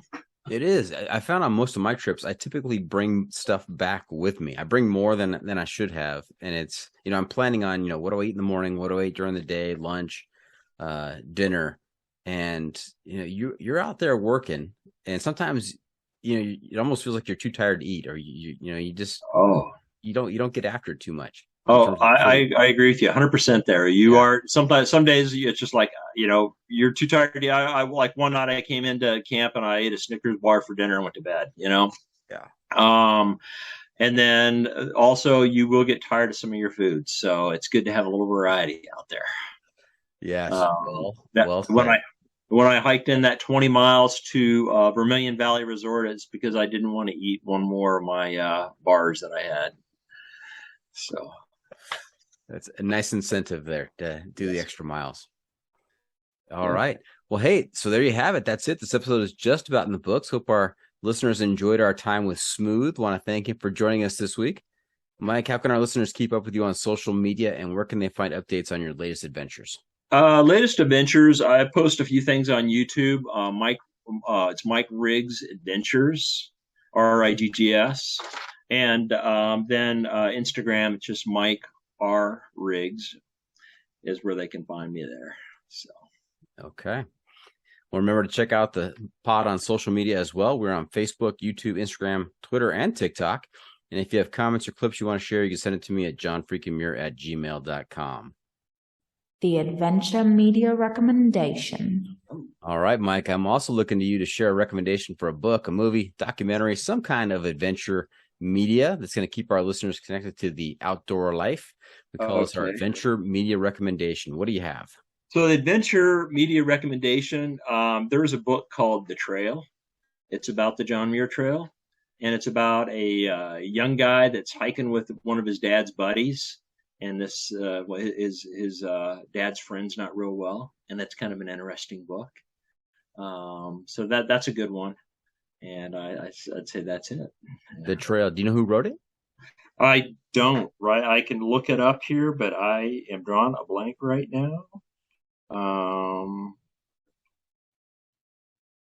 [SPEAKER 2] it is. I found on most of my trips, I typically bring stuff back with me. I bring more than I should have. And it's, I'm planning on, what do I eat in the morning? What do I eat during the day? Lunch, dinner. And, you're out there working, and sometimes, it almost feels like you're too tired to eat, or you just, you don't get after it too much.
[SPEAKER 3] I agree with you 100% there. You are sometimes, some days it's just like, you're too tired to eat. I like one night I came into camp and I ate a Snickers bar for dinner and went to bed,
[SPEAKER 2] Yeah.
[SPEAKER 3] And then also you will get tired of some of your foods. So it's good to have a little variety out there.
[SPEAKER 2] Yes.
[SPEAKER 3] When I hiked in that 20 miles to Vermilion Valley Resort, it's because I didn't want to eat one more of my bars that I had. So
[SPEAKER 2] that's a nice incentive there to do the extra miles. All right. Well, hey, so there you have it. That's it. This episode is just about in the books. Hope our listeners enjoyed our time with Smooth. Want to thank him for joining us this week. Mike, how can our listeners keep up with you on social media, and where can they find updates on your latest adventures?
[SPEAKER 3] Latest adventures, I post a few things on YouTube. It's Mike Riggs Adventures, RIGGS. And then Instagram, it's just Mike R. Riggs is where they can find me there. So,
[SPEAKER 2] okay. Well, remember to check out the pod on social media as well. We're on Facebook, YouTube, Instagram, Twitter, and TikTok. And if you have comments or clips you want to share, you can send it to me at johnfreakinmuir@gmail.com.
[SPEAKER 4] The Adventure Media Recommendation.
[SPEAKER 2] All right, Mike, I'm also looking to you to share a recommendation for a book, a movie, documentary, some kind of adventure media that's going to keep our listeners connected to the outdoor life. We call this our Adventure Media Recommendation. What do you have?
[SPEAKER 3] So the Adventure Media Recommendation, there is a book called The Trail. It's about the John Muir Trail, and it's about a young guy that's hiking with one of his dad's buddies. And this his dad's friend's not real well, and that's kind of an interesting book. So that's a good one, and I'd say that's it.
[SPEAKER 2] The Trail. Do you know who wrote it?
[SPEAKER 3] I don't. Right, I can look it up here, but I am drawing a blank right now.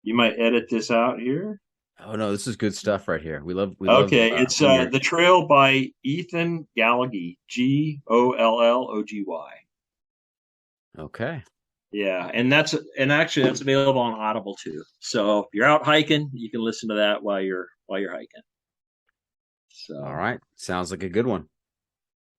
[SPEAKER 3] You might edit this out here.
[SPEAKER 2] Oh no, this is good stuff right here. We love.
[SPEAKER 3] Okay, it's The Trail by Ethan Gallagher, Gollogy.
[SPEAKER 2] Okay.
[SPEAKER 3] Yeah, and actually that's available on Audible too. So if you're out hiking, you can listen to that while you're hiking. So
[SPEAKER 2] all right, sounds like a good one.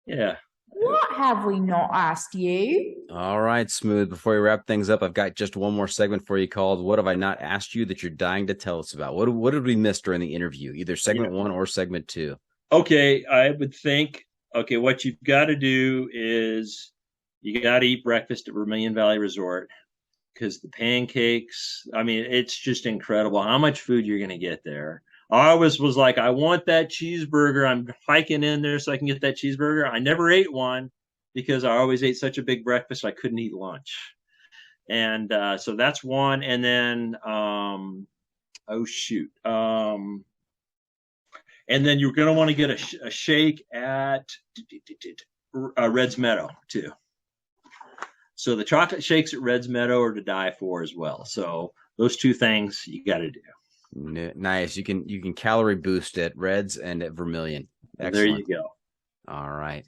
[SPEAKER 3] Yeah.
[SPEAKER 4] What have we not asked you?
[SPEAKER 2] All right, Smooth. Before we wrap things up, I've got just one more segment for you called "What Have I Not Asked You That You're Dying to Tell Us About?" What did we miss during the interview? Either segment 1 or segment 2.
[SPEAKER 3] Okay, I would think. Okay, what you've got to do is you got to eat breakfast at Vermilion Valley Resort, because the pancakes. I mean, it's just incredible how much food you're going to get there. I always was like, I want that cheeseburger. I'm hiking in there so I can get that cheeseburger. I never ate one because I always ate such a big breakfast I couldn't eat lunch. And so that's one. And then, and then you're going to want to get a shake at Red's Meadow too. So the chocolate shakes at Red's Meadow are to die for as well. So those two things you got to do.
[SPEAKER 2] Nice. You can calorie boost at Red's and at Vermilion. Excellent.
[SPEAKER 3] There you go.
[SPEAKER 2] All right.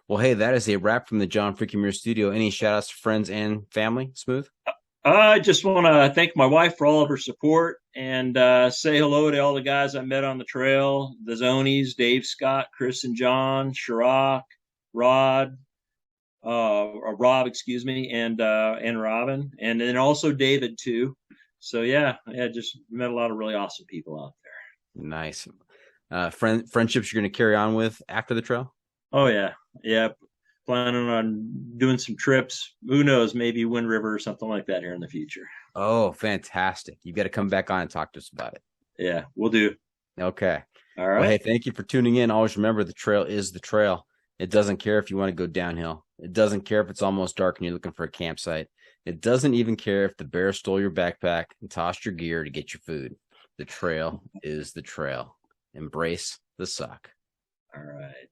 [SPEAKER 2] Well, hey, that is a wrap from the John Freaking Muir Studio. Any shout outs to friends and family? Smooth?
[SPEAKER 3] I just want to thank my wife for all of her support and say hello to all the guys I met on the trail, the Zonies, Dave, Scott, Chris and John, Shirok, Rob, excuse me, and Robin, and then also David too. So yeah, I just met a lot of really awesome people out there.
[SPEAKER 2] Nice. Friendships you're going to carry on with after the trail?
[SPEAKER 3] Oh yeah. Planning on doing some trips. Who knows? Maybe Wind River or something like that here in the future.
[SPEAKER 2] Oh, fantastic! You got to come back on and talk to us about it.
[SPEAKER 3] Yeah, we'll do.
[SPEAKER 2] Okay.
[SPEAKER 3] All right.
[SPEAKER 2] Well, hey, thank you for tuning in. Always remember, the trail is the trail. It doesn't care if you want to go downhill. It doesn't care if it's almost dark and you're looking for a campsite. It doesn't even care if the bear stole your backpack and tossed your gear to get your food. The trail is the trail. Embrace the suck.
[SPEAKER 3] All right.